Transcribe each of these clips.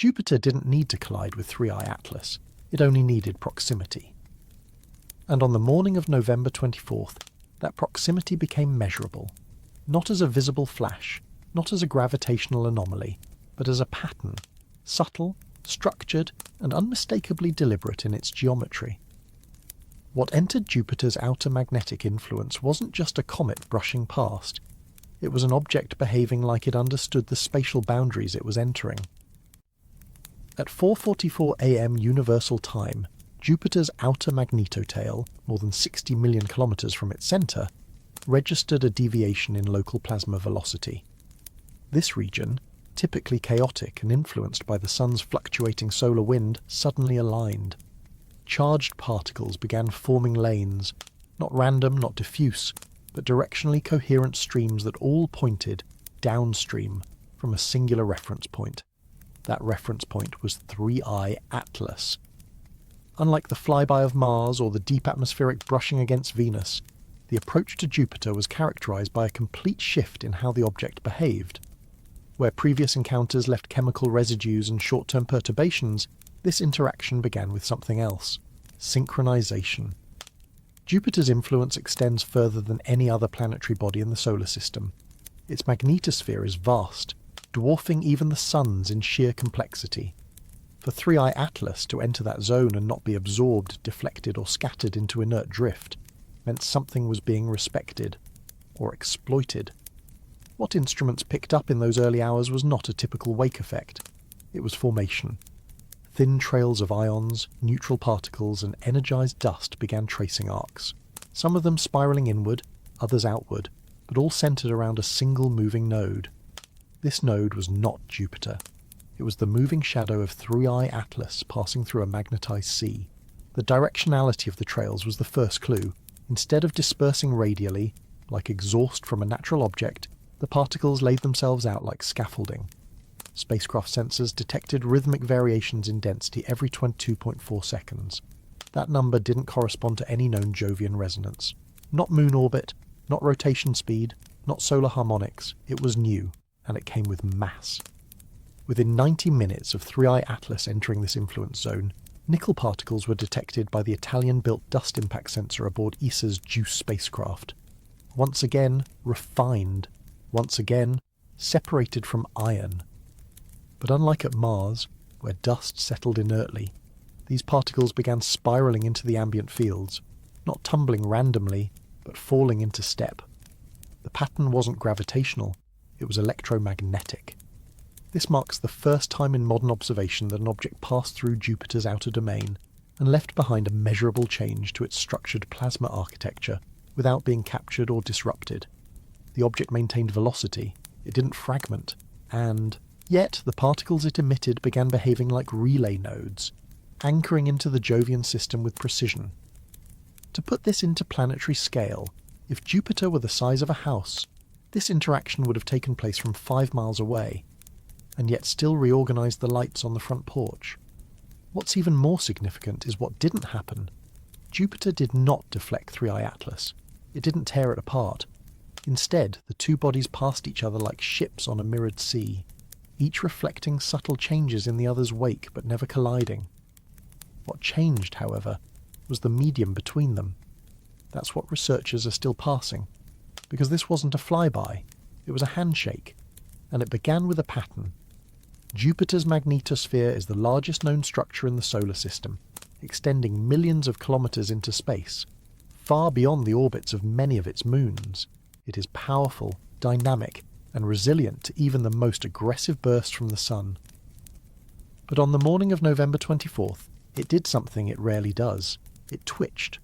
Jupiter didn't need to collide with 3I-ATLAS, it only needed proximity. And on the morning of November 24th, that proximity became measurable, not as a visible flash, not as a gravitational anomaly, but as a pattern, subtle, structured, and unmistakably deliberate in its geometry. What entered Jupiter's outer magnetic influence wasn't just a comet brushing past, it was an object behaving like it understood the spatial boundaries it was entering. At 4:44 a.m. Universal Time, Jupiter's outer magnetotail, more than 60 million kilometers from its center, registered a deviation in local plasma velocity. This region, typically chaotic and influenced by the sun's fluctuating solar wind, suddenly aligned. Charged particles began forming lanes, not random, not diffuse, but directionally coherent streams that all pointed downstream from a singular reference point. That reference point was 3I-ATLAS. Unlike the flyby of Mars or the deep atmospheric brushing against Venus, the approach to Jupiter was characterized by a complete shift in how the object behaved. Where previous encounters left chemical residues and short-term perturbations, this interaction began with something else: synchronization. Jupiter's influence extends further than any other planetary body in the solar system. Its magnetosphere is vast, dwarfing even the suns in sheer complexity. For 3I-ATLAS to enter that zone and not be absorbed, deflected, or scattered into inert drift meant something was being respected, or exploited. What instruments picked up in those early hours was not a typical wake effect. It was formation. Thin trails of ions, neutral particles, and energized dust began tracing arcs, some of them spiraling inward, others outward, but all centered around a single moving node. This node was not Jupiter. It was the moving shadow of 3I-ATLAS passing through a magnetized sea. The directionality of the trails was the first clue. Instead of dispersing radially, like exhaust from a natural object, the particles laid themselves out like scaffolding. Spacecraft sensors detected rhythmic variations in density every 22.4 seconds. That number didn't correspond to any known Jovian resonance. Not moon orbit, not rotation speed, not solar harmonics. It was new, and it came with mass. Within 90 minutes of 3I-ATLAS entering this influence zone, nickel particles were detected by the Italian-built dust impact sensor aboard ESA's JUICE spacecraft. Once again, refined. Once again, separated from iron. But unlike at Mars, where dust settled inertly, these particles began spiraling into the ambient fields, not tumbling randomly, but falling into step. The pattern wasn't gravitational, it was electromagnetic. This marks the first time in modern observation that an object passed through Jupiter's outer domain and left behind a measurable change to its structured plasma architecture without being captured or disrupted. The object maintained velocity, it didn't fragment, and yet the particles it emitted began behaving like relay nodes, anchoring into the Jovian system with precision. To put this into planetary scale, if Jupiter were the size of a house, this interaction would have taken place from 5 miles away, and yet still reorganized the lights on the front porch. What's even more significant is what didn't happen. Jupiter did not deflect 3I-ATLAS. It didn't tear it apart. Instead, the two bodies passed each other like ships on a mirrored sea, each reflecting subtle changes in the other's wake but never colliding. What changed, however, was the medium between them. That's what researchers are still parsing, because this wasn't a flyby, it was a handshake, and it began with a pattern. Jupiter's magnetosphere is the largest known structure in the solar system, extending millions of kilometers into space, far beyond the orbits of many of its moons. It is powerful, dynamic, and resilient to even the most aggressive bursts from the sun. But on the morning of November 24th, it did something it rarely does. It twitched.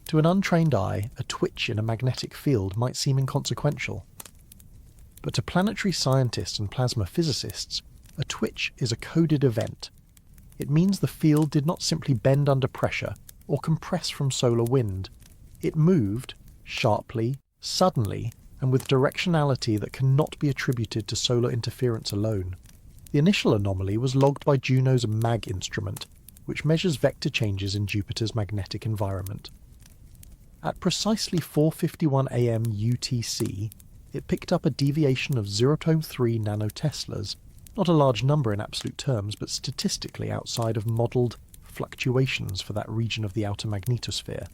To an untrained eye, a twitch in a magnetic field might seem inconsequential. But to planetary scientists and plasma physicists, a twitch is a coded event. It means the field did not simply bend under pressure or compress from solar wind. It moved, sharply, suddenly, and with directionality that cannot be attributed to solar interference alone. The initial anomaly was logged by Juno's MAG instrument, which measures vector changes in Jupiter's magnetic environment. At precisely 4:51 a.m. UTC, it picked up a deviation of 0.3 nanoteslas, Not a large number in absolute terms, but statistically outside of modelled fluctuations for that region of the outer magnetosphere.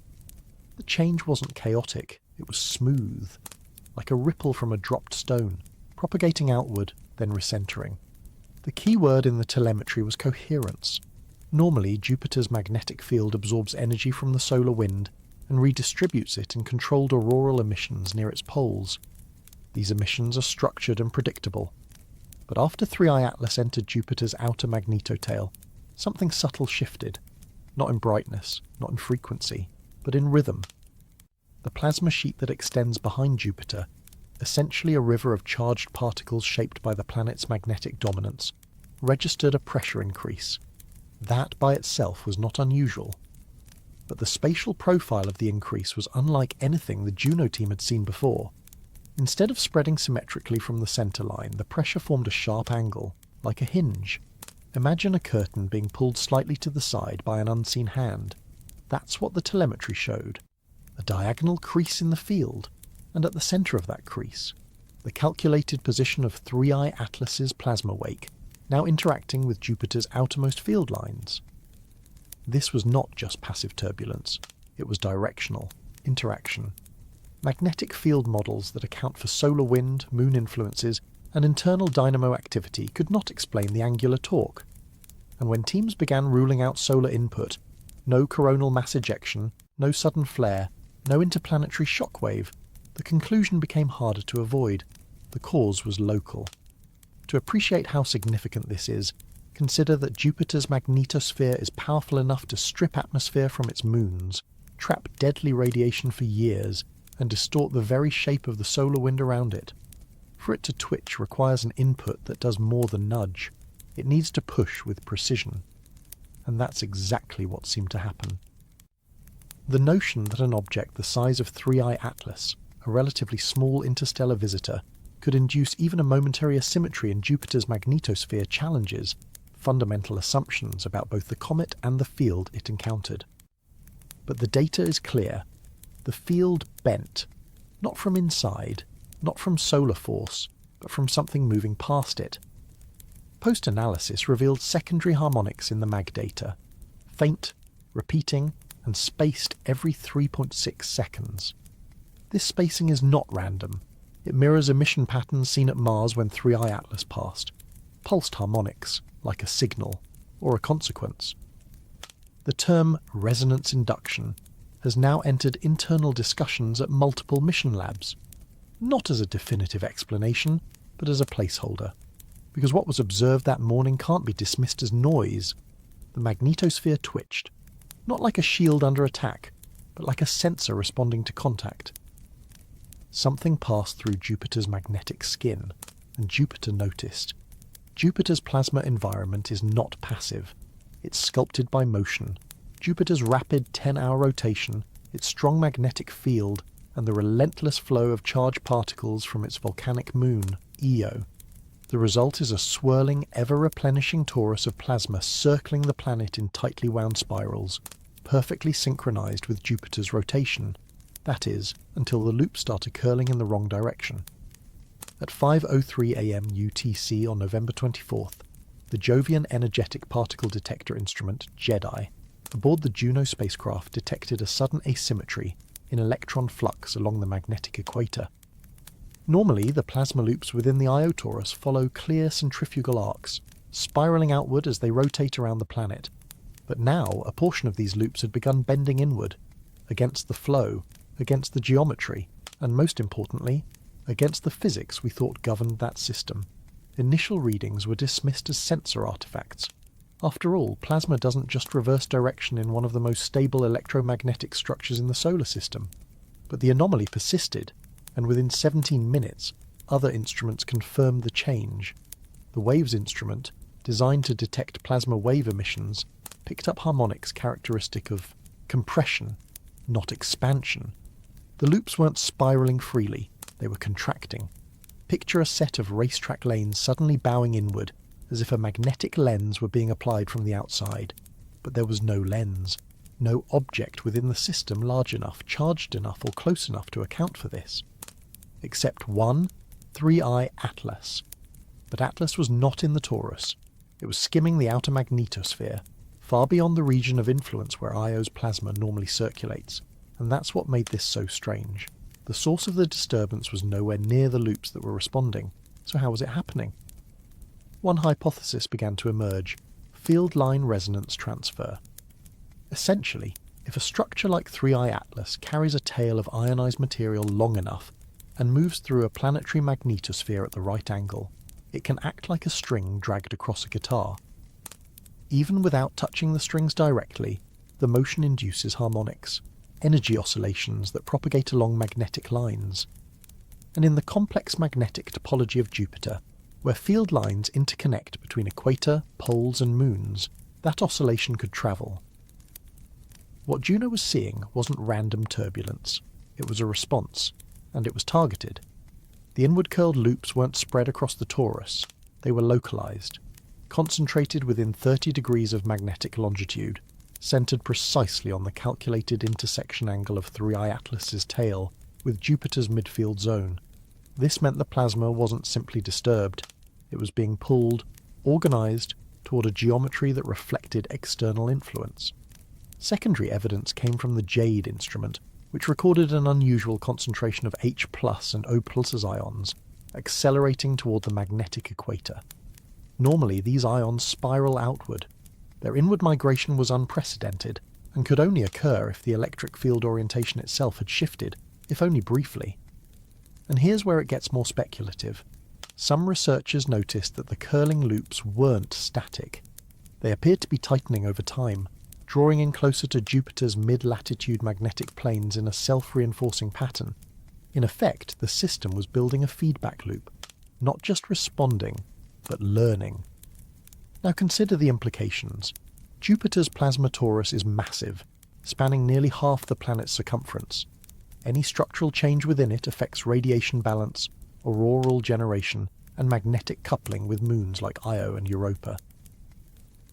The change wasn't chaotic, it was smooth, like a ripple from a dropped stone, propagating outward, then recentering. The key word in the telemetry was coherence. Normally, Jupiter's magnetic field absorbs energy from the solar wind and redistributes it in controlled auroral emissions near its poles. These emissions are structured and predictable. But after 3I-ATLAS entered Jupiter's outer magnetotail, something subtle shifted, not in brightness, not in frequency, but in rhythm. The plasma sheet that extends behind Jupiter, essentially a river of charged particles shaped by the planet's magnetic dominance, registered a pressure increase. That by itself was not unusual. But the spatial profile of the increase was unlike anything the Juno team had seen before. Instead of spreading symmetrically from the centre line, the pressure formed a sharp angle, like a hinge. Imagine a curtain being pulled slightly to the side by an unseen hand. That's what the telemetry showed. A diagonal crease in the field, and at the centre of that crease, the calculated position of 3I-ATLAS's plasma wake, now interacting with Jupiter's outermost field lines. This was not just passive turbulence, it was directional, interaction. Magnetic field models that account for solar wind, moon influences, and internal dynamo activity could not explain the angular torque. And when teams began ruling out solar input, no coronal mass ejection, no sudden flare, no interplanetary shockwave, the conclusion became harder to avoid. The cause was local. To appreciate how significant this is, consider that Jupiter's magnetosphere is powerful enough to strip atmosphere from its moons, trap deadly radiation for years, and distort the very shape of the solar wind around it. For it to twitch requires an input that does more than nudge. It needs to push with precision. And that's exactly what seemed to happen. The notion that an object the size of 3I-ATLAS, a relatively small interstellar visitor, could induce even a momentary asymmetry in Jupiter's magnetosphere challenges fundamental assumptions about both the comet and the field it encountered. But the data is clear. The field bent, not from inside, not from solar force, but from something moving past it. Post-analysis revealed secondary harmonics in the mag data, faint, repeating, and spaced every 3.6 seconds. This spacing is not random. It mirrors emission patterns seen at Mars when 3I-ATLAS passed. Pulsed harmonics, like a signal, or a consequence. The term resonance induction has now entered internal discussions at multiple mission labs, not as a definitive explanation, but as a placeholder. Because what was observed that morning can't be dismissed as noise. The magnetosphere twitched, not like a shield under attack, but like a sensor responding to contact. Something passed through Jupiter's magnetic skin, and Jupiter noticed. Jupiter's plasma environment is not passive. It's sculpted by motion. Jupiter's rapid 10-hour rotation, its strong magnetic field, and the relentless flow of charged particles from its volcanic moon, Io. The result is a swirling, ever-replenishing torus of plasma circling the planet in tightly wound spirals, perfectly synchronized with Jupiter's rotation. That is, until the loops started curling in the wrong direction. At 5:03 a.m. UTC on November 24th, the Jovian Energetic Particle Detector instrument, JEDI, aboard the Juno spacecraft detected a sudden asymmetry in electron flux along the magnetic equator. Normally, the plasma loops within the Io torus follow clear centrifugal arcs, spiraling outward as they rotate around the planet. But now, a portion of these loops had begun bending inward, against the flow, against the geometry, and most importantly, against the physics we thought governed that system. Initial readings were dismissed as sensor artifacts. After all, plasma doesn't just reverse direction in one of the most stable electromagnetic structures in the solar system. But the anomaly persisted, and within 17 minutes, other instruments confirmed the change. The WAVES instrument, designed to detect plasma wave emissions, picked up harmonics characteristic of compression, not expansion. The loops weren't spiraling freely, they were contracting. Picture a set of racetrack lanes suddenly bowing inward, as if a magnetic lens were being applied from the outside. But there was no lens, no object within the system large enough, charged enough, or close enough to account for this. Except one 3I-ATLAS. But ATLAS was not in the torus. It was skimming the outer magnetosphere, far beyond the region of influence where Io's plasma normally circulates, and that's what made this so strange. The source of the disturbance was nowhere near the loops that were responding, so how was it happening? One hypothesis began to emerge: field line resonance transfer. Essentially, if a structure like 3I-ATLAS carries a tail of ionized material long enough and moves through a planetary magnetosphere at the right angle, it can act like a string dragged across a guitar. Even without touching the strings directly, the motion induces harmonics, energy oscillations that propagate along magnetic lines. And in the complex magnetic topology of Jupiter, where field lines interconnect between equator, poles and moons, that oscillation could travel. What Juno was seeing wasn't random turbulence. It was a response, and it was targeted. The inward-curled loops weren't spread across the torus. They were localized, concentrated within 30 degrees of magnetic longitude, centered precisely on the calculated intersection angle of 3I-ATLAS's tail with Jupiter's midfield zone. This meant the plasma wasn't simply disturbed. It was being pulled, organized, toward a geometry that reflected external influence. Secondary evidence came from the JADE instrument, which recorded an unusual concentration of H+ and O+ ions, accelerating toward the magnetic equator. Normally, these ions spiral outward. Their inward migration was unprecedented, and could only occur if the electric field orientation itself had shifted, if only briefly. And here's where it gets more speculative. Some researchers noticed that the curling loops weren't static. They appeared to be tightening over time, drawing in closer to Jupiter's mid-latitude magnetic planes in a self-reinforcing pattern. In effect, the system was building a feedback loop, not just responding, but learning. Now consider the implications. Jupiter's plasma torus is massive, spanning nearly half the planet's circumference. Any structural change within it affects radiation balance, auroral generation, and magnetic coupling with moons like Io and Europa.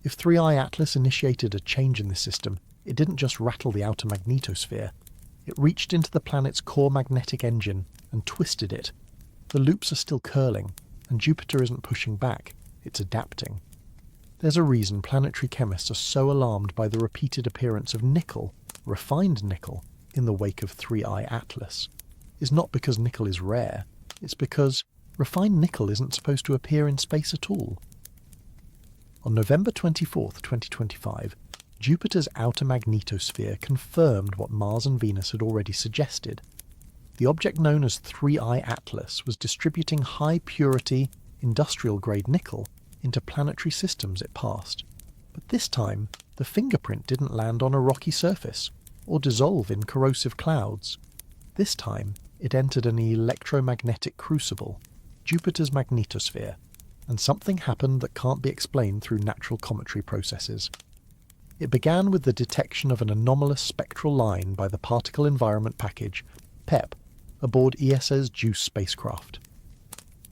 If 3I-ATLAS initiated a change in the system, it didn't just rattle the outer magnetosphere. It reached into the planet's core magnetic engine and twisted it. The loops are still curling, and Jupiter isn't pushing back, it's adapting. There's a reason planetary chemists are so alarmed by the repeated appearance of nickel, refined nickel, in the wake of 3I-ATLAS. It's not because nickel is rare, it's because refined nickel isn't supposed to appear in space at all. On November 24, 2025, Jupiter's outer magnetosphere confirmed what Mars and Venus had already suggested. The object known as 3I-ATLAS was distributing high-purity, industrial-grade nickel into planetary systems it passed. But this time, the fingerprint didn't land on a rocky surface, or dissolve in corrosive clouds. This time, it entered an electromagnetic crucible, Jupiter's magnetosphere, and something happened that can't be explained through natural cometry processes. It began with the detection of an anomalous spectral line by the Particle Environment Package, PEP, aboard ESA's JUICE spacecraft.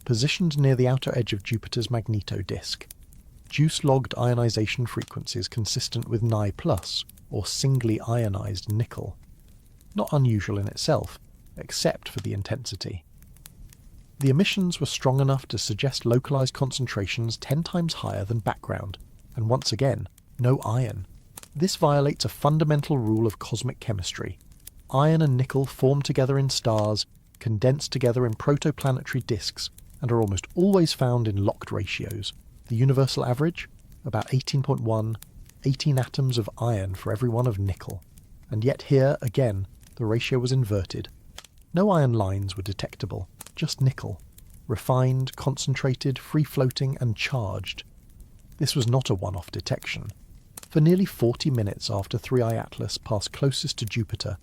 Positioned near the outer edge of Jupiter's magneto disk, JUICE logged ionization frequencies consistent with Ni+, or singly ionized nickel. Not unusual in itself, except for the intensity. The emissions were strong enough to suggest localized concentrations 10 times higher than background, and once again, no iron. This violates a fundamental rule of cosmic chemistry. Iron and nickel form together in stars, condense together in protoplanetary disks, and are almost always found in locked ratios. The universal average? About 18.1, 18 atoms of iron for every one of nickel. And yet here, again, the ratio was inverted. No iron lines were detectable, just nickel. Refined, concentrated, free-floating and charged. This was not a one-off detection. For nearly 40 minutes after 3I-ATLAS passed closest to Jupiter,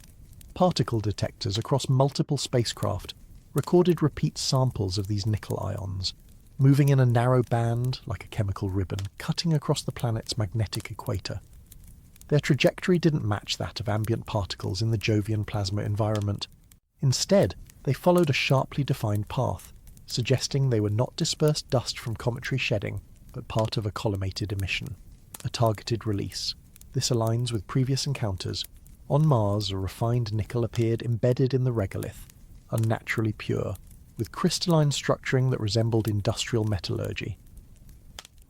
particle detectors across multiple spacecraft recorded repeat samples of these nickel ions, moving in a narrow band, like a chemical ribbon, cutting across the planet's magnetic equator. Their trajectory didn't match that of ambient particles in the Jovian plasma environment. Instead, they followed a sharply defined path, suggesting they were not dispersed dust from cometary shedding, but part of a collimated emission, a targeted release. This aligns with previous encounters. On Mars, a refined nickel appeared embedded in the regolith, unnaturally pure, with crystalline structuring that resembled industrial metallurgy.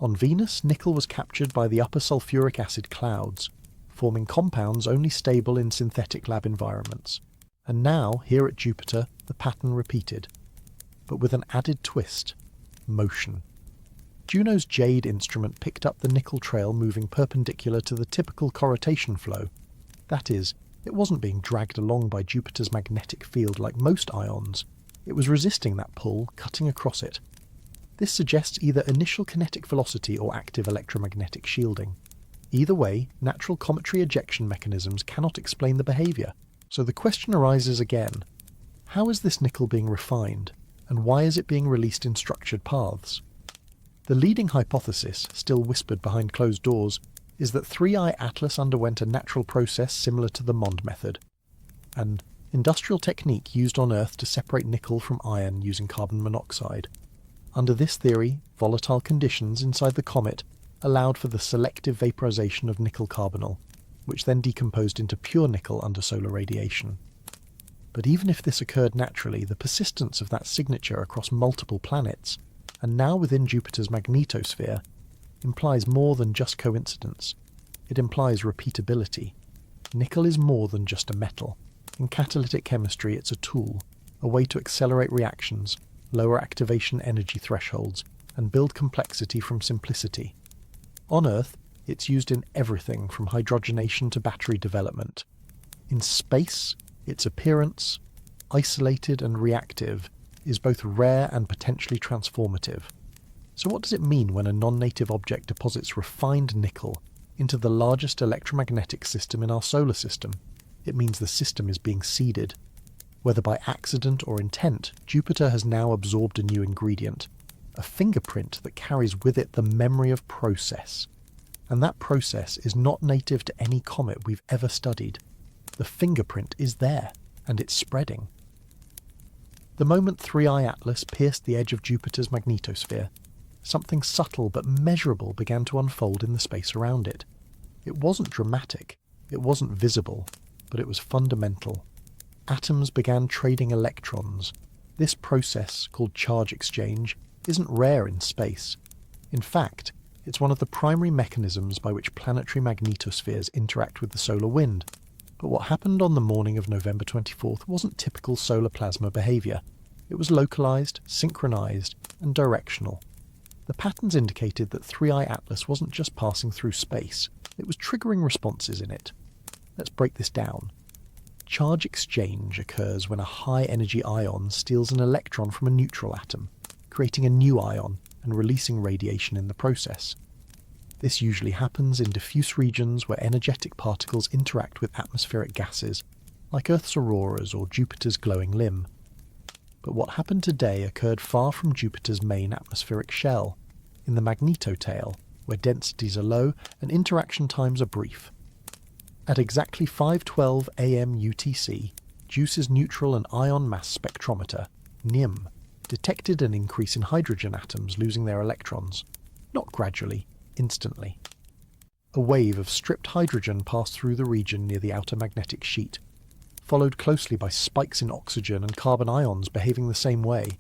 On Venus, nickel was captured by the upper sulfuric acid clouds, forming compounds only stable in synthetic lab environments. And now, here at Jupiter, the pattern repeated, but with an added twist: motion. Juno's JADE instrument picked up the nickel trail moving perpendicular to the typical corrotation flow. That is, it wasn't being dragged along by Jupiter's magnetic field like most ions. It was resisting that pull, cutting across it. This suggests either initial kinetic velocity or active electromagnetic shielding. Either way, natural cometary ejection mechanisms cannot explain the behaviour. So the question arises again: how is this nickel being refined, and why is it being released in structured paths? The leading hypothesis, still whispered behind closed doors, is that 3I-ATLAS underwent a natural process similar to the Mond method, an industrial technique used on Earth to separate nickel from iron using carbon monoxide. Under this theory, volatile conditions inside the comet allowed for the selective vaporization of nickel carbonyl, which then decomposed into pure nickel under solar radiation. But even if this occurred naturally, the persistence of that signature across multiple planets, and now within Jupiter's magnetosphere, implies more than just coincidence. It implies repeatability. Nickel is more than just a metal. In catalytic chemistry, it's a tool, a way to accelerate reactions, lower activation energy thresholds, and build complexity from simplicity. On Earth, it's used in everything from hydrogenation to battery development. In space, its appearance, isolated and reactive, is both rare and potentially transformative. So what does it mean when a non-native object deposits refined nickel into the largest electromagnetic system in our solar system? It means the system is being seeded. Whether by accident or intent, Jupiter has now absorbed a new ingredient, a fingerprint that carries with it the memory of process. And that process is not native to any comet we've ever studied. The fingerprint is there, and it's spreading. The moment 3I-ATLAS pierced the edge of Jupiter's magnetosphere, something subtle but measurable began to unfold in the space around it. It wasn't dramatic, it wasn't visible, but it was fundamental. Atoms began trading electrons. This process, called charge exchange, isn't rare in space. In fact, it's one of the primary mechanisms by which planetary magnetospheres interact with the solar wind. But what happened on the morning of November 24th wasn't typical solar plasma behaviour. It was localised, synchronised, and directional. The patterns indicated that 3I-ATLAS wasn't just passing through space, it was triggering responses in it. Let's break this down. Charge exchange occurs when a high-energy ion steals an electron from a neutral atom, creating a new ion and releasing radiation in the process. This usually happens in diffuse regions where energetic particles interact with atmospheric gases, like Earth's auroras or Jupiter's glowing limb. But what happened today occurred far from Jupiter's main atmospheric shell, in the magnetotail, where densities are low and interaction times are brief. At exactly 5:12 am UTC, JUICE's neutral and ion mass spectrometer, NIM, detected an increase in hydrogen atoms losing their electrons, not gradually, instantly. A wave of stripped hydrogen passed through the region near the outer magnetic sheet, followed closely by spikes in oxygen and carbon ions behaving the same way.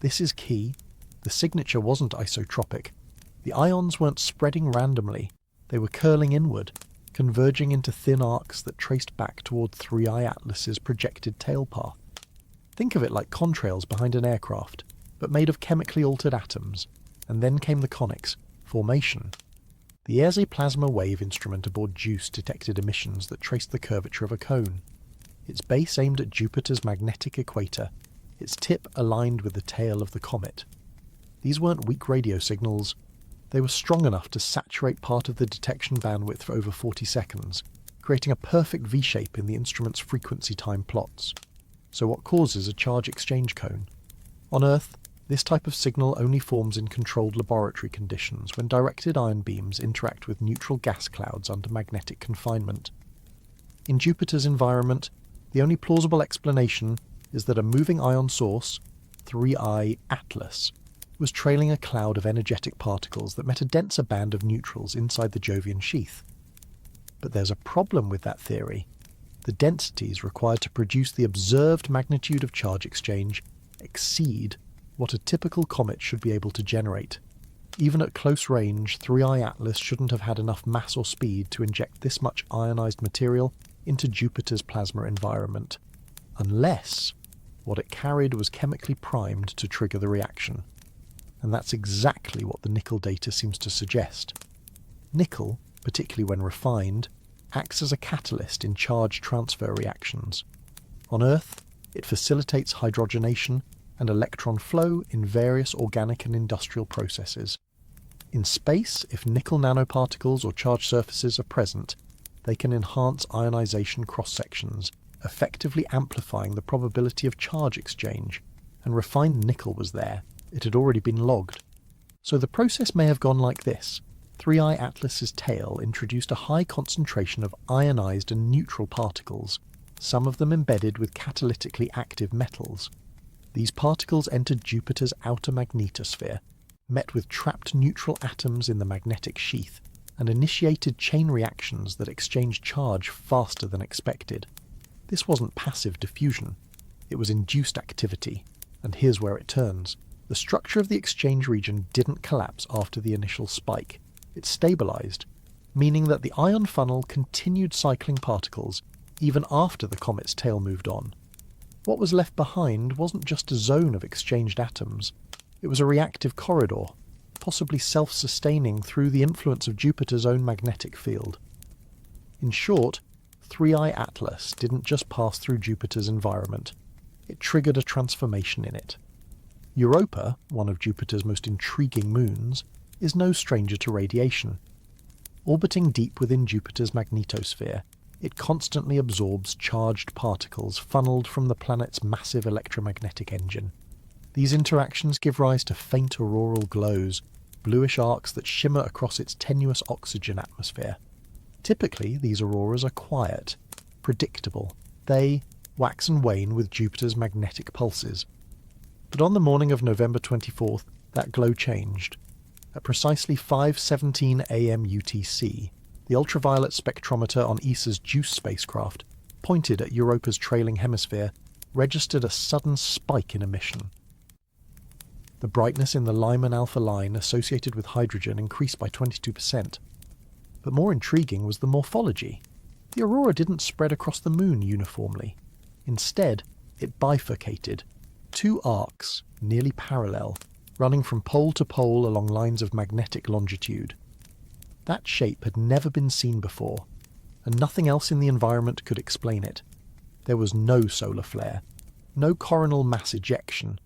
This is key. The signature wasn't isotropic. The ions weren't spreading randomly. They were curling inward, converging into thin arcs that traced back toward 3I-ATLAS's projected tailpath. Think of it like contrails behind an aircraft, but made of chemically altered atoms. And then came the conics, formation. The Ayres plasma wave instrument aboard JUICE detected emissions that traced the curvature of a cone. Its base aimed at Jupiter's magnetic equator, its tip aligned with the tail of the comet. These weren't weak radio signals. They were strong enough to saturate part of the detection bandwidth for over 40 seconds, creating a perfect V-shape in the instrument's frequency-time plots. So what causes a charge exchange cone? On Earth, this type of signal only forms in controlled laboratory conditions when directed ion beams interact with neutral gas clouds under magnetic confinement. In Jupiter's environment, the only plausible explanation is that a moving ion source, 3I-ATLAS, was trailing a cloud of energetic particles that met a denser band of neutrals inside the Jovian sheath. But there's a problem with that theory. The densities required to produce the observed magnitude of charge exchange exceed what a typical comet should be able to generate. Even at close range, 3I-ATLAS shouldn't have had enough mass or speed to inject this much ionized material into Jupiter's plasma environment, unless what it carried was chemically primed to trigger the reaction. And that's exactly what the nickel data seems to suggest. Nickel, particularly when refined, acts as a catalyst in charge transfer reactions. On Earth, it facilitates hydrogenation and electron flow in various organic and industrial processes. In space, if nickel nanoparticles or charged surfaces are present, they can enhance ionization cross-sections, effectively amplifying the probability of charge exchange, and refined nickel was there. It had already been logged. So the process may have gone like this. 3I-ATLAS's tail introduced a high concentration of ionized and neutral particles, some of them embedded with catalytically active metals. These particles entered Jupiter's outer magnetosphere, met with trapped neutral atoms in the magnetic sheath, and initiated chain reactions that exchanged charge faster than expected. This wasn't passive diffusion. It was induced activity, and here's where it turns. The structure of the exchange region didn't collapse after the initial spike. It stabilized, meaning that the ion funnel continued cycling particles even after the comet's tail moved on. What was left behind wasn't just a zone of exchanged atoms. It was a reactive corridor, possibly self-sustaining through the influence of Jupiter's own magnetic field. In short, 3I-ATLAS didn't just pass through Jupiter's environment. It triggered a transformation in it. Europa, one of Jupiter's most intriguing moons, is no stranger to radiation. Orbiting deep within Jupiter's magnetosphere, it constantly absorbs charged particles funneled from the planet's massive electromagnetic engine. These interactions give rise to faint auroral glows, bluish arcs that shimmer across its tenuous oxygen atmosphere. Typically, these auroras are quiet, predictable. They wax and wane with Jupiter's magnetic pulses. But on the morning of November 24th, that glow changed. At precisely 5:17 a.m. UTC, the ultraviolet spectrometer on ESA's JUICE spacecraft, pointed at Europa's trailing hemisphere, registered a sudden spike in emission. The brightness in the Lyman alpha line associated with hydrogen increased by 22%. But more intriguing was the morphology. The aurora didn't spread across the moon uniformly. Instead, it bifurcated. Two arcs, nearly parallel, running from pole to pole along lines of magnetic longitude. That shape had never been seen before, and nothing else in the environment could explain it. There was no solar flare, no coronal mass ejection.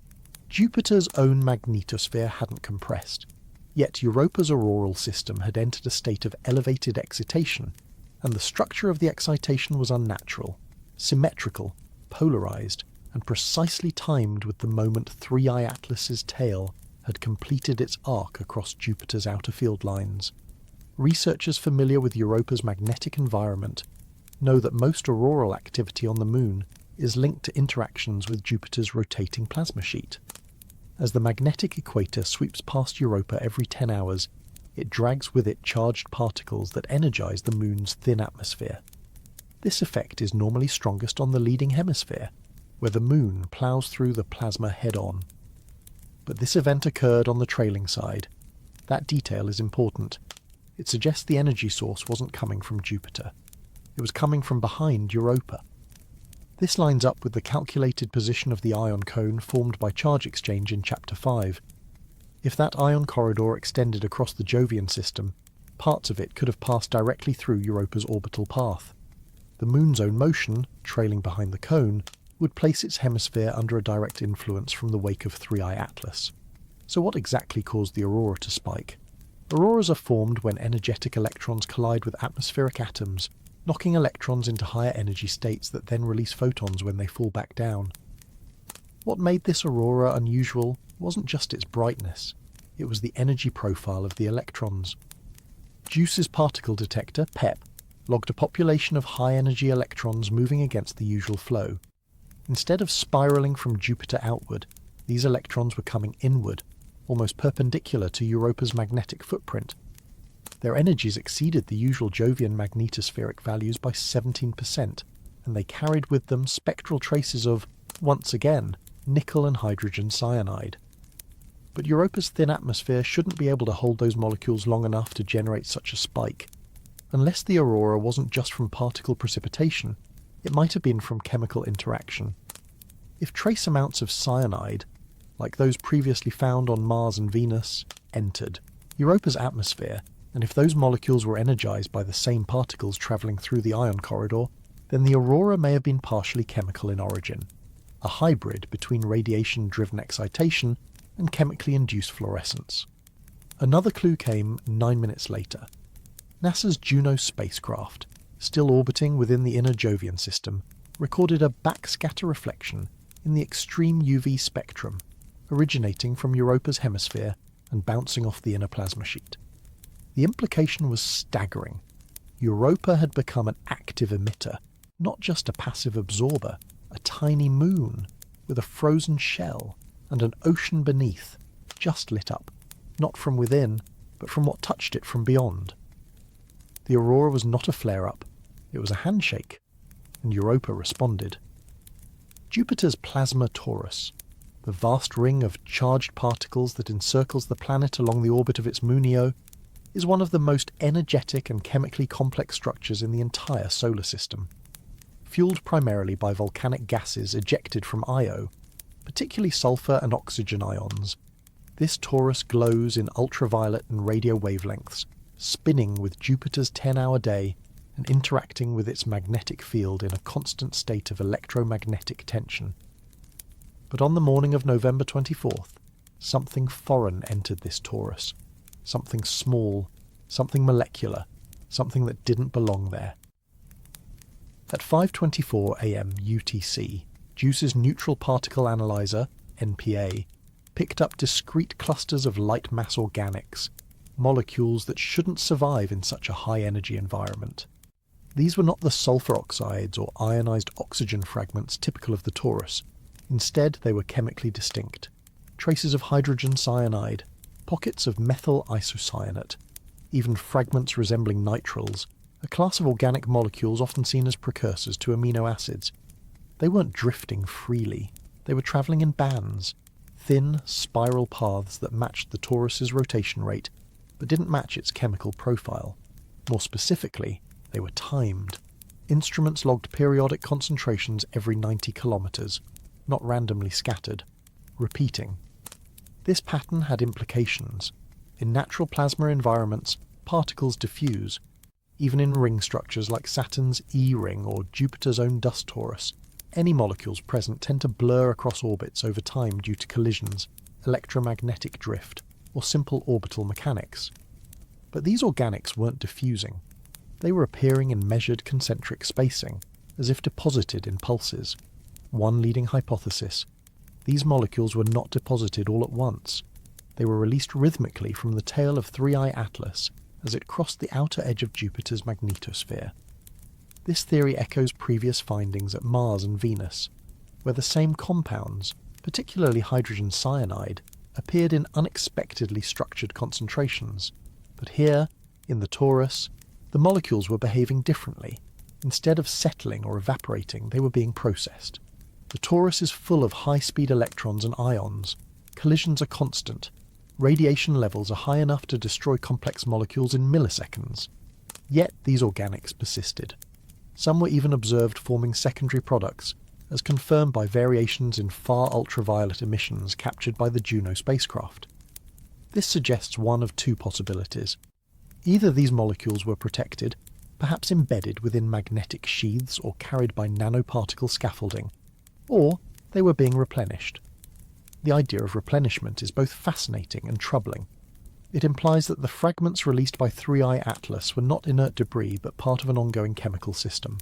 Jupiter's own magnetosphere hadn't compressed, yet Europa's auroral system had entered a state of elevated excitation, and the structure of the excitation was unnatural, symmetrical, polarized, and precisely timed with the moment 3I-ATLAS's tail had completed its arc across Jupiter's outer field lines. Researchers familiar with Europa's magnetic environment know that most auroral activity on the Moon is linked to interactions with Jupiter's rotating plasma sheet. As the magnetic equator sweeps past Europa every 10 hours, it drags with it charged particles that energize the Moon's thin atmosphere. This effect is normally strongest on the leading hemisphere, where the Moon plows through the plasma head-on. But this event occurred on the trailing side. That detail is important. It suggests the energy source wasn't coming from Jupiter. It was coming from behind Europa. This lines up with the calculated position of the ion cone formed by charge exchange in Chapter 5. If that ion corridor extended across the Jovian system, parts of it could have passed directly through Europa's orbital path. The Moon's own motion, trailing behind the cone, would place its hemisphere under a direct influence from the wake of 3I-ATLAS. So what exactly caused the aurora to spike? Auroras are formed when energetic electrons collide with atmospheric atoms, knocking electrons into higher energy states that then release photons when they fall back down. What made this aurora unusual wasn't just its brightness, it was the energy profile of the electrons. JUICE's particle detector, PEP, logged a population of high-energy electrons moving against the usual flow. Instead of spiraling from Jupiter outward, these electrons were coming inward, almost perpendicular to Europa's magnetic footprint. Their energies exceeded the usual Jovian magnetospheric values by 17%, and they carried with them spectral traces of, once again, nickel and hydrogen cyanide. But Europa's thin atmosphere shouldn't be able to hold those molecules long enough to generate such a spike. Unless the aurora wasn't just from particle precipitation, it might have been from chemical interaction. If trace amounts of cyanide, like those previously found on Mars and Venus, entered Europa's atmosphere, and if those molecules were energized by the same particles travelling through the ion corridor, then the aurora may have been partially chemical in origin, a hybrid between radiation-driven excitation and chemically induced fluorescence. Another clue came 9 minutes later. NASA's Juno spacecraft, still orbiting within the inner Jovian system, recorded a backscatter reflection in the extreme UV spectrum, originating from Europa's hemisphere and bouncing off the inner plasma sheet. The implication was staggering. Europa had become an active emitter, not just a passive absorber, a tiny moon with a frozen shell and an ocean beneath, just lit up, not from within, but from what touched it from beyond. The aurora was not a flare-up, it was a handshake, and Europa responded. Jupiter's plasma torus, the vast ring of charged particles that encircles the planet along the orbit of its moon Io, is one of the most energetic and chemically complex structures in the entire solar system. Fueled primarily by volcanic gases ejected from Io, particularly sulfur and oxygen ions, this torus glows in ultraviolet and radio wavelengths, spinning with Jupiter's 10-hour day and interacting with its magnetic field in a constant state of electromagnetic tension. But on the morning of November 24th, something foreign entered this torus. Something small, something molecular, something that didn't belong there. At 5:24 a.m. UTC, JUICE's Neutral Particle Analyzer, NPA, picked up discrete clusters of light mass organics, molecules that shouldn't survive in such a high-energy environment. These were not the sulfur oxides or ionized oxygen fragments typical of the torus. Instead, they were chemically distinct. Traces of hydrogen cyanide, pockets of methyl isocyanate, even fragments resembling nitriles, a class of organic molecules often seen as precursors to amino acids. They weren't drifting freely. They were travelling in bands, thin, spiral paths that matched the torus's rotation rate, but didn't match its chemical profile. More specifically, they were timed. Instruments logged periodic concentrations every 90 kilometres, not randomly scattered, repeating. This pattern had implications. In natural plasma environments, particles diffuse. Even in ring structures like Saturn's E-ring or Jupiter's own dust torus, any molecules present tend to blur across orbits over time due to collisions, electromagnetic drift, or simple orbital mechanics. But these organics weren't diffusing. They were appearing in measured concentric spacing, as if deposited in pulses. One leading hypothesis: these molecules were not deposited all at once. They were released rhythmically from the tail of 3I-ATLAS as it crossed the outer edge of Jupiter's magnetosphere. This theory echoes previous findings at Mars and Venus, where the same compounds, particularly hydrogen cyanide, appeared in unexpectedly structured concentrations. But here, in the torus, the molecules were behaving differently. Instead of settling or evaporating, they were being processed. The torus is full of high-speed electrons and ions. Collisions are constant. Radiation levels are high enough to destroy complex molecules in milliseconds. Yet these organics persisted. Some were even observed forming secondary products, as confirmed by variations in far ultraviolet emissions captured by the Juno spacecraft. This suggests one of two possibilities. Either these molecules were protected, perhaps embedded within magnetic sheaths or carried by nanoparticle scaffolding, or they were being replenished. The idea of replenishment is both fascinating and troubling. It implies that the fragments released by 3I-ATLAS were not inert debris but part of an ongoing chemical system,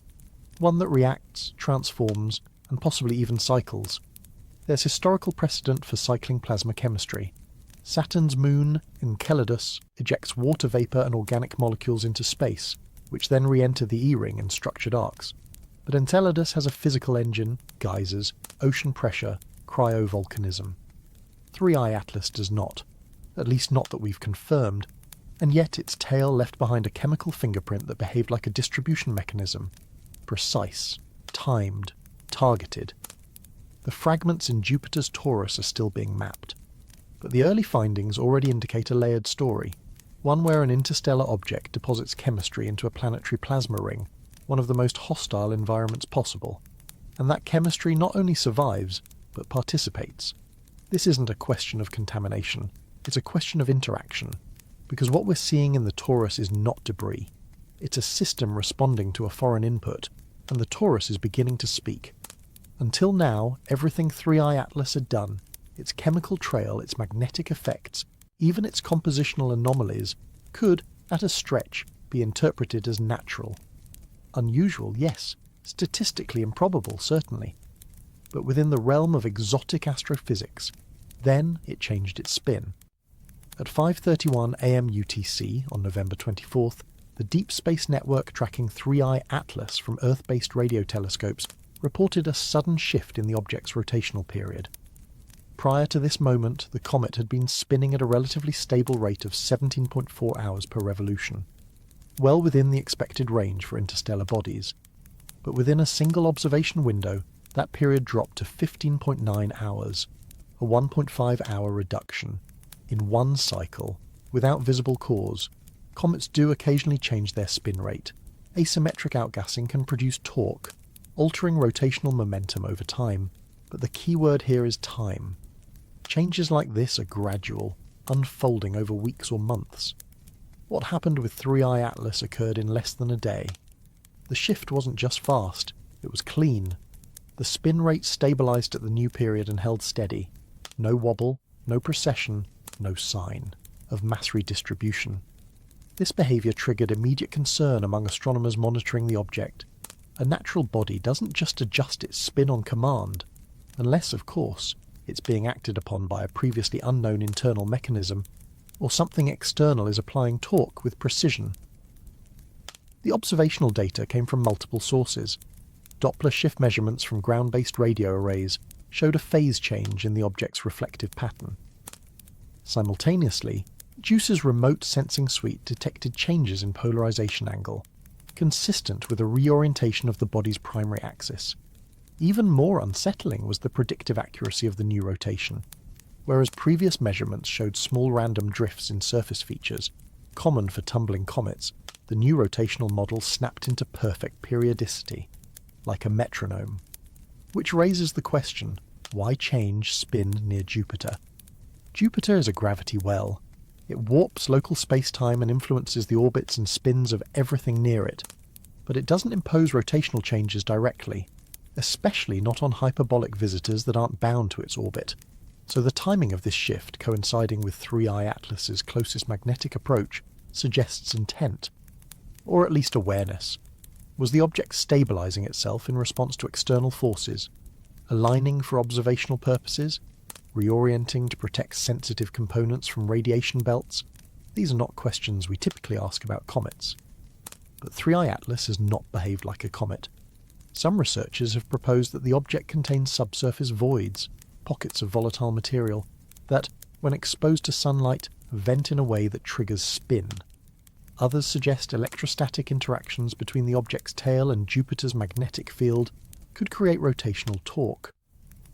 one that reacts, transforms, and possibly even cycles. There's historical precedent for cycling plasma chemistry. Saturn's moon, Enceladus, ejects water vapour and organic molecules into space, which then re-enter the E-ring in structured arcs. But Enceladus has a physical engine, geysers, ocean pressure, cryovolcanism. 3I-ATLAS does not, at least not that we've confirmed, and yet its tail left behind a chemical fingerprint that behaved like a distribution mechanism. Precise, timed, targeted. the fragments in Jupiter's torus are still being mapped. But the early findings already indicate a layered story, one where an interstellar object deposits chemistry into a planetary plasma ring, one of the most hostile environments possible. And that chemistry not only survives, but participates. This isn't a question of contamination, it's a question of interaction, because what we're seeing in the torus is not debris. It's a system responding to a foreign input, and the torus is beginning to speak. Until now, everything 3I-ATLAS had done, its chemical trail, its magnetic effects, even its compositional anomalies, could, at a stretch, be interpreted as natural. Unusual, yes. Statistically improbable, certainly. But within the realm of exotic astrophysics, then it changed its spin. At 5:31 a.m. UTC on November 24th, the Deep Space Network tracking 3I-ATLAS from Earth-based radio telescopes reported a sudden shift in the object's rotational period. Prior to this moment, the comet had been spinning at a relatively stable rate of 17.4 hours per revolution, well within the expected range for interstellar bodies. But within a single observation window, that period dropped to 15.9 hours, a 1.5-hour reduction. In one cycle, without visible cause, comets do occasionally change their spin rate. Asymmetric outgassing can produce torque, altering rotational momentum over time, but the key word here is time. Changes like this are gradual, unfolding over weeks or months. What happened with 3I-ATLAS occurred in less than a day. The shift wasn't just fast, it was clean. The spin rate stabilized at the new period and held steady. No wobble, no precession, no sign of mass redistribution. This behavior triggered immediate concern among astronomers monitoring the object. A natural body doesn't just adjust its spin on command, unless, of course, it's being acted upon by a previously unknown internal mechanism, or something external is applying torque with precision. The observational data came from multiple sources. Doppler shift measurements from ground-based radio arrays showed a phase change in the object's reflective pattern. Simultaneously, JUICE's remote sensing suite detected changes in polarization angle, consistent with a reorientation of the body's primary axis. Even more unsettling was the predictive accuracy of the new rotation. Whereas previous measurements showed small random drifts in surface features, common for tumbling comets, the new rotational model snapped into perfect periodicity, like a metronome. Which raises the question, why change spin near Jupiter? Jupiter is a gravity well. It warps local space-time and influences the orbits and spins of everything near it. But it doesn't impose rotational changes directly, especially not on hyperbolic visitors that aren't bound to its orbit. So the timing of this shift, coinciding with 3I-ATLAS's closest magnetic approach, suggests intent, or at least awareness. Was the object stabilizing itself in response to external forces, aligning for observational purposes, reorienting to protect sensitive components from radiation belts? These are not questions we typically ask about comets. But 3I-ATLAS has not behaved like a comet. Some researchers have proposed that the object contains subsurface voids, pockets of volatile material, that, when exposed to sunlight, vent in a way that triggers spin. Others suggest electrostatic interactions between the object's tail and Jupiter's magnetic field could create rotational torque.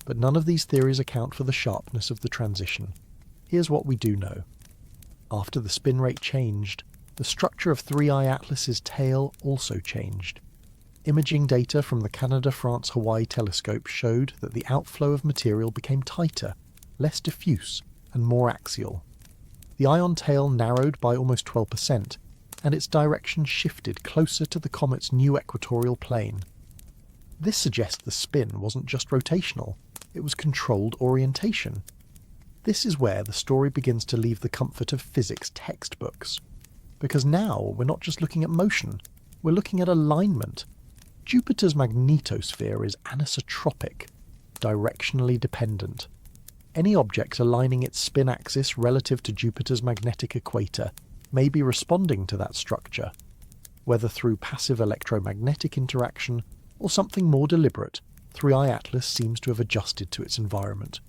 But none of these theories account for the sharpness of the transition. Here's what we do know. After the spin rate changed, the structure of 3I-ATLAS's tail also changed. Imaging data from the Canada-France-Hawaii telescope showed that the outflow of material became tighter, less diffuse, and more axial. The ion tail narrowed by almost 12%, and its direction shifted closer to the comet's new equatorial plane. This suggests the spin wasn't just rotational, it was controlled orientation. This is where the story begins to leave the comfort of physics textbooks. Because now we're not just looking at motion, we're looking at alignment. Jupiter's magnetosphere is anisotropic, directionally dependent. Any object aligning its spin axis relative to Jupiter's magnetic equator may be responding to that structure, whether through passive electromagnetic interaction or something more deliberate. 3I-ATLAS seems to have adjusted to its environment.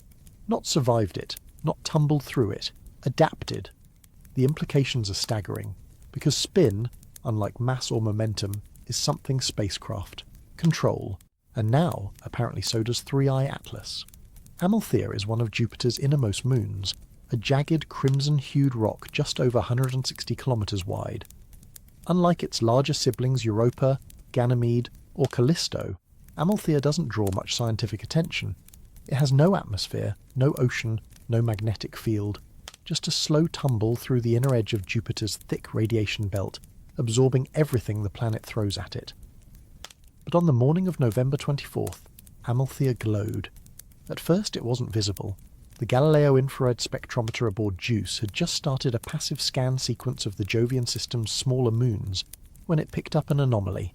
Not survived it, not tumbled through it, adapted. The implications are staggering, because spin, unlike mass or momentum, is something spacecraft control, And now, apparently so does 3I-ATLAS. Amalthea is one of Jupiter's innermost moons, a jagged crimson-hued rock just over 160 kilometres wide. Unlike its larger siblings Europa, Ganymede, or Callisto, Amalthea doesn't draw much scientific attention. It has no atmosphere, no ocean, no magnetic field, just a slow tumble through the inner edge of Jupiter's thick radiation belt, absorbing everything the planet throws at it. But on the morning of November 24th, Amalthea glowed. At first it wasn't visible. The Galileo infrared spectrometer aboard JUICE had just started a passive scan sequence of the Jovian system's smaller moons when it picked up an anomaly,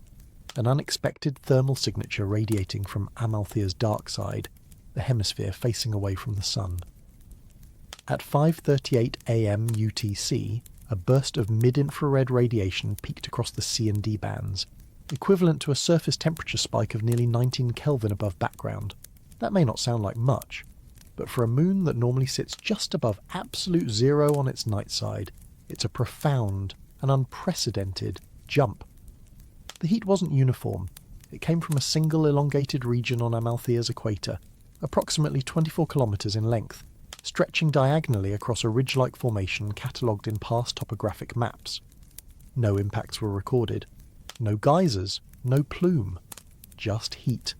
an unexpected thermal signature radiating from Amalthea's dark side, the hemisphere facing away from the Sun. At 5:38 a.m. UTC, a burst of mid-infrared radiation peaked across the C and D bands, equivalent to a surface temperature spike of nearly 19 Kelvin above background. That may not sound like much, but for a moon that normally sits just above absolute zero on its night side, it's a profound and unprecedented jump. The heat wasn't uniform. It came from a single elongated region on Amalthea's equator, approximately 24 kilometres in length, stretching diagonally across a ridge-like formation catalogued in past topographic maps. No impacts were recorded. No geysers, no plume. Just heat,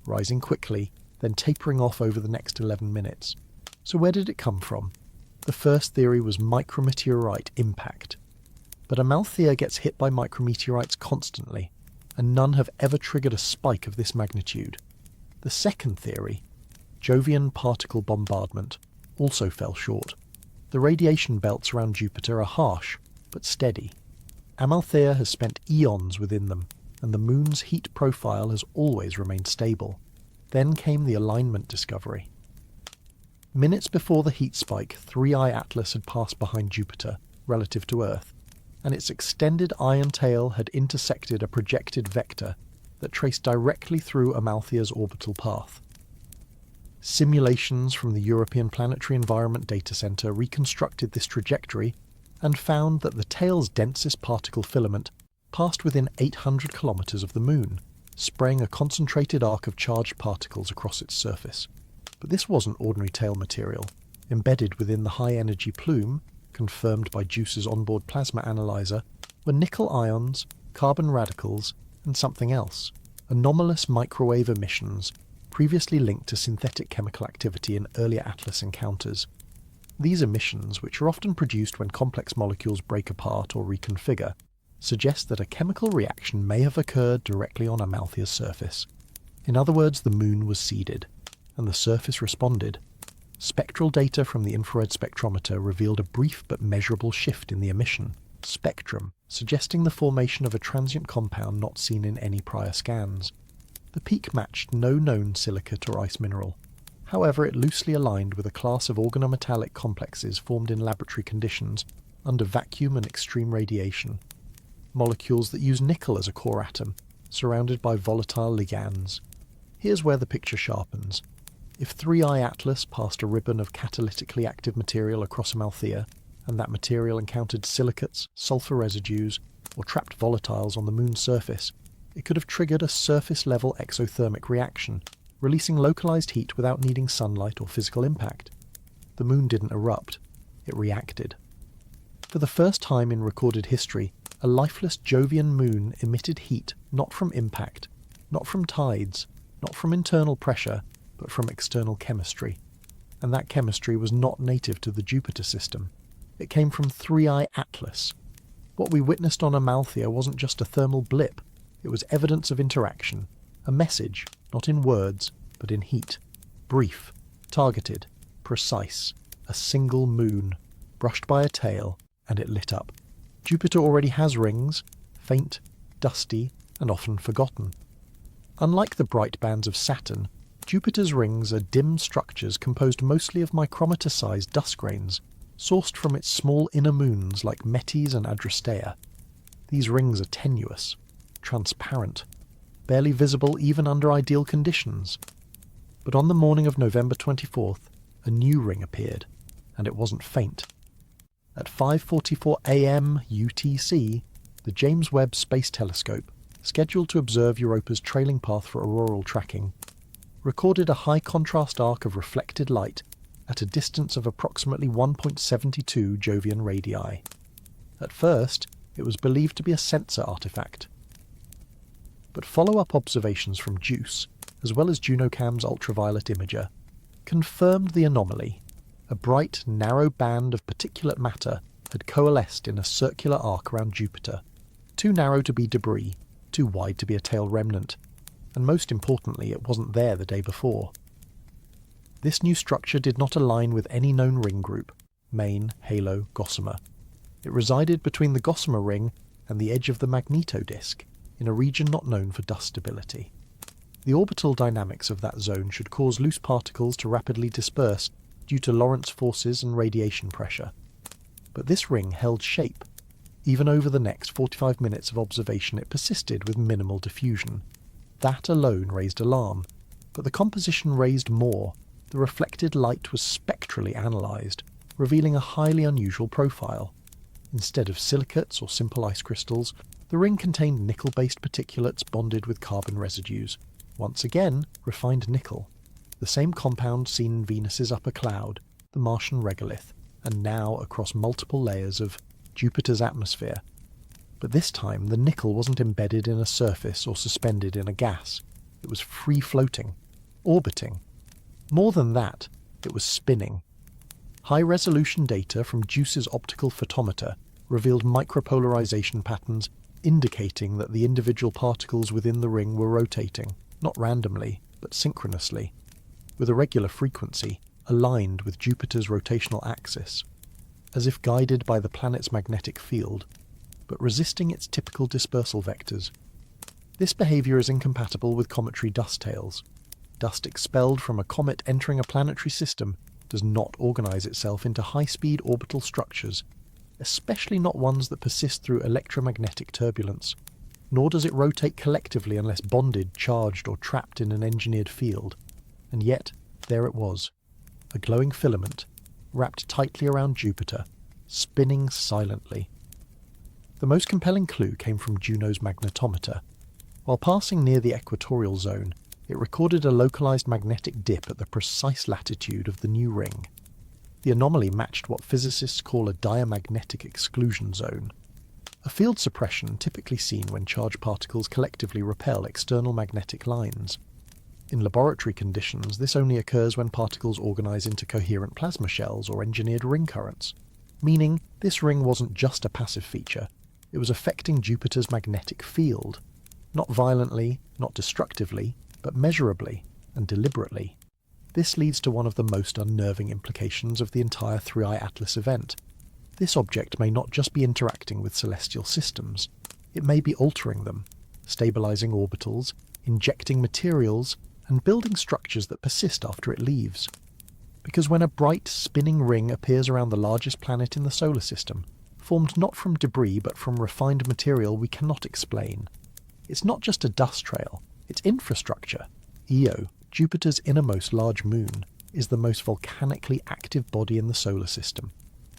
rising quickly, then tapering off over the next 11 minutes. So where did it come from? The first theory was micrometeorite impact. But Amalthea gets hit by micrometeorites constantly, and none have ever triggered a spike of this magnitude. The second theory, Jovian particle bombardment, also fell short. The radiation belts around Jupiter are harsh, but steady. Amalthea has spent eons within them, and the moon's heat profile has always remained stable. Then came the alignment discovery. Minutes before the heat spike, 3I-ATLAS had passed behind Jupiter, relative to Earth, and its extended iron tail had intersected a projected vector that traced directly through Amalthea's orbital path. Simulations from the European Planetary Environment Data Centre reconstructed this trajectory and found that the tail's densest particle filament passed within 800 kilometres of the Moon, spraying a concentrated arc of charged particles across its surface. But this wasn't ordinary tail material. Embedded within the high-energy plume, confirmed by JUICE's onboard plasma analyzer, were nickel ions, carbon radicals, and something else, anomalous microwave emissions previously linked to synthetic chemical activity in earlier ATLAS encounters. These emissions, which are often produced when complex molecules break apart or reconfigure, suggest that a chemical reaction may have occurred directly on Amalthea's surface. In other words, the Moon was seeded, and the surface responded. Spectral data from the infrared spectrometer revealed a brief but measurable shift in the emission spectrum, suggesting the formation of a transient compound not seen in any prior scans. The peak matched no known silicate or ice mineral. However, it loosely aligned with a class of organometallic complexes formed in laboratory conditions under vacuum and extreme radiation. Molecules that use nickel as a core atom, surrounded by volatile ligands. Here's where the picture sharpens. If 3I-ATLAS passed a ribbon of catalytically active material across Amalthea, and that material encountered silicates, sulfur residues, or trapped volatiles on the Moon's surface, it could have triggered a surface-level exothermic reaction, releasing localized heat without needing sunlight or physical impact. The Moon didn't erupt, it reacted. For the first time in recorded history, a lifeless Jovian moon emitted heat not from impact, not from tides, not from internal pressure, but from external chemistry. And that chemistry was not native to the Jupiter system. It came from 3I-ATLAS. What we witnessed on Amalthea wasn't just a thermal blip, it was evidence of interaction, a message, not in words, but in heat. Brief, targeted, precise, a single moon, brushed by a tail, and it lit up. Jupiter already has rings, faint, dusty, and often forgotten. Unlike the bright bands of Saturn, Jupiter's rings are dim structures composed mostly of micrometer-sized dust grains, sourced from its small inner moons like Metis and Adrastea. These rings are tenuous, transparent, barely visible even under ideal conditions. But on the morning of November 24th, a new ring appeared, and it wasn't faint. At 5:44 a.m. UTC, the James Webb Space Telescope, scheduled to observe Europa's trailing path for auroral tracking, recorded a high-contrast arc of reflected light at a distance of approximately 1.72 Jovian radii. At first, it was believed to be a sensor artifact. But follow-up observations from JUICE, as well as JunoCam's ultraviolet imager, confirmed the anomaly. A bright, narrow band of particulate matter had coalesced in a circular arc around Jupiter, too narrow to be debris, too wide to be a tail remnant, and most importantly, it wasn't there the day before. This new structure did not align with any known ring group, main, halo, gossamer. It resided between the gossamer ring and the edge of the magnetodisk, in a region not known for dust stability. The orbital dynamics of that zone should cause loose particles to rapidly disperse due to Lorentz forces and radiation pressure. But this ring held shape. Even over the next 45 minutes of observation, it persisted with minimal diffusion. That alone raised alarm, but the composition raised more. The reflected light was spectrally analysed, revealing a highly unusual profile. Instead of silicates or simple ice crystals, the ring contained nickel-based particulates bonded with carbon residues. Once again, refined nickel. The same compound seen in Venus's upper cloud, the Martian regolith, and now across multiple layers of Jupiter's atmosphere. But this time, the nickel wasn't embedded in a surface or suspended in a gas. It was free-floating, orbiting. More than that, it was spinning. High-resolution data from JUICE's optical photometer revealed micropolarization patterns indicating that the individual particles within the ring were rotating, not randomly, but synchronously, with a regular frequency aligned with Jupiter's rotational axis, as if guided by the planet's magnetic field, but resisting its typical dispersal vectors. This behavior is incompatible with cometary dust tails. Dust expelled from a comet entering a planetary system does not organize itself into high-speed orbital structures, especially not ones that persist through electromagnetic turbulence. Nor does it rotate collectively unless bonded, charged, or trapped in an engineered field. And yet, there it was, a glowing filament, wrapped tightly around Jupiter, spinning silently. The most compelling clue came from Juno's magnetometer. While passing near the equatorial zone, it recorded a localized magnetic dip at the precise latitude of the new ring. The anomaly matched what physicists call a diamagnetic exclusion zone, a field suppression typically seen when charged particles collectively repel external magnetic lines. In laboratory conditions, this only occurs when particles organize into coherent plasma shells or engineered ring currents, meaning this ring wasn't just a passive feature, it was affecting Jupiter's magnetic field, not violently, not destructively, but measurably and deliberately. This leads to one of the most unnerving implications of the entire 3I-ATLAS event. This object may not just be interacting with celestial systems, it may be altering them, stabilizing orbitals, injecting materials, and building structures that persist after it leaves. Because when a bright, spinning ring appears around the largest planet in the solar system, formed not from debris but from refined material we cannot explain, it's not just a dust trail, its infrastructure. Io, Jupiter's innermost large moon, is the most volcanically active body in the solar system.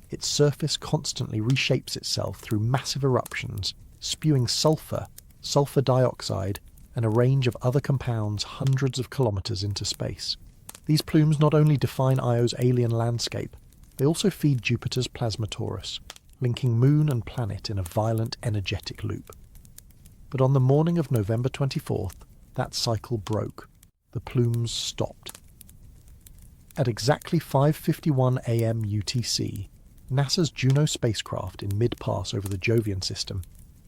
Its surface constantly reshapes itself through massive eruptions, spewing sulfur, sulfur dioxide, and a range of other compounds hundreds of kilometers into space. These plumes not only define Io's alien landscape, they also feed Jupiter's plasma torus, linking moon and planet in a violent, energetic loop. But on the morning of November 24th, that cycle broke. The plumes stopped. At exactly 5:51 a.m. UTC, NASA's Juno spacecraft in mid-pass over the Jovian system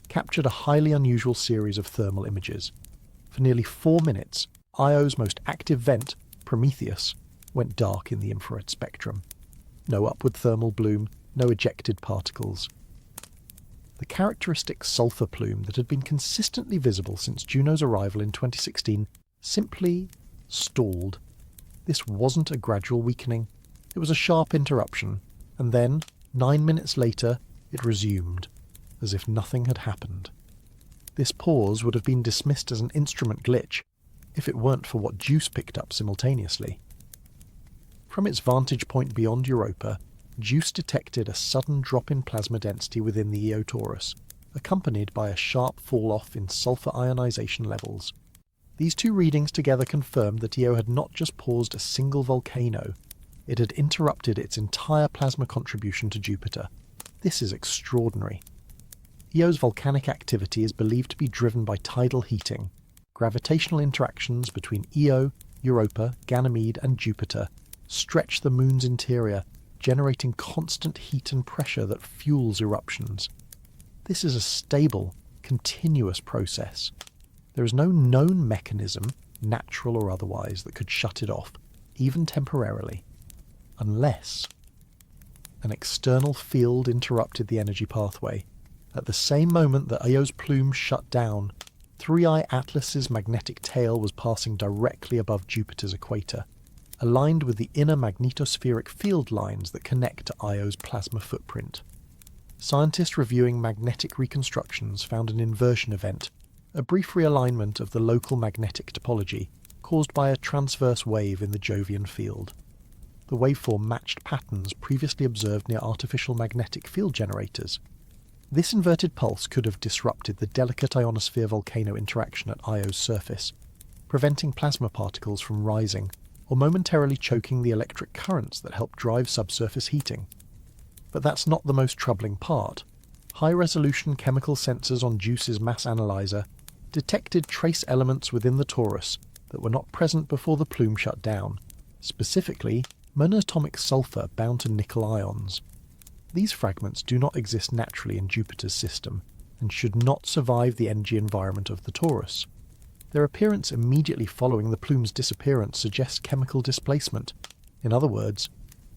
captured a highly unusual series of thermal images. For nearly 4 minutes, Io's most active vent, Prometheus, went dark in the infrared spectrum. No upward thermal bloom, no ejected particles. The characteristic sulfur plume that had been consistently visible since Juno's arrival in 2016 simply stalled. This wasn't a gradual weakening, it was a sharp interruption, and then, 9 minutes later, it resumed, as if nothing had happened. This pause would have been dismissed as an instrument glitch, if it weren't for what JUICE picked up simultaneously. From its vantage point beyond Europa, JUICE detected a sudden drop in plasma density within the Io torus, accompanied by a sharp fall-off in sulfur ionization levels. These two readings together confirmed that Io had not just paused a single volcano, it had interrupted its entire plasma contribution to Jupiter. This is extraordinary. Io's volcanic activity is believed to be driven by tidal heating. Gravitational interactions between Io, Europa, Ganymede and Jupiter stretch the Moon's interior, generating constant heat and pressure that fuels eruptions. This is a stable, continuous process. There is no known mechanism, natural or otherwise, that could shut it off, even temporarily, unless an external field interrupted the energy pathway. At the same moment that Io's plume shut down, 3I-ATLAS's magnetic tail was passing directly above Jupiter's equator, aligned with the inner magnetospheric field lines that connect to Io's plasma footprint. Scientists reviewing magnetic reconstructions found an inversion event, a brief realignment of the local magnetic topology caused by a transverse wave in the Jovian field. The waveform matched patterns previously observed near artificial magnetic field generators. This inverted pulse could have disrupted the delicate ionosphere volcano interaction at Io's surface, preventing plasma particles from rising or momentarily choking the electric currents that help drive subsurface heating. But that's not the most troubling part. High-resolution chemical sensors on JUICE's mass analyzer detected trace elements within the torus that were not present before the plume shut down, specifically monatomic sulfur bound to nickel ions. These fragments do not exist naturally in Jupiter's system and should not survive the energy environment of the torus. Their appearance immediately following the plume's disappearance suggests chemical displacement. In other words,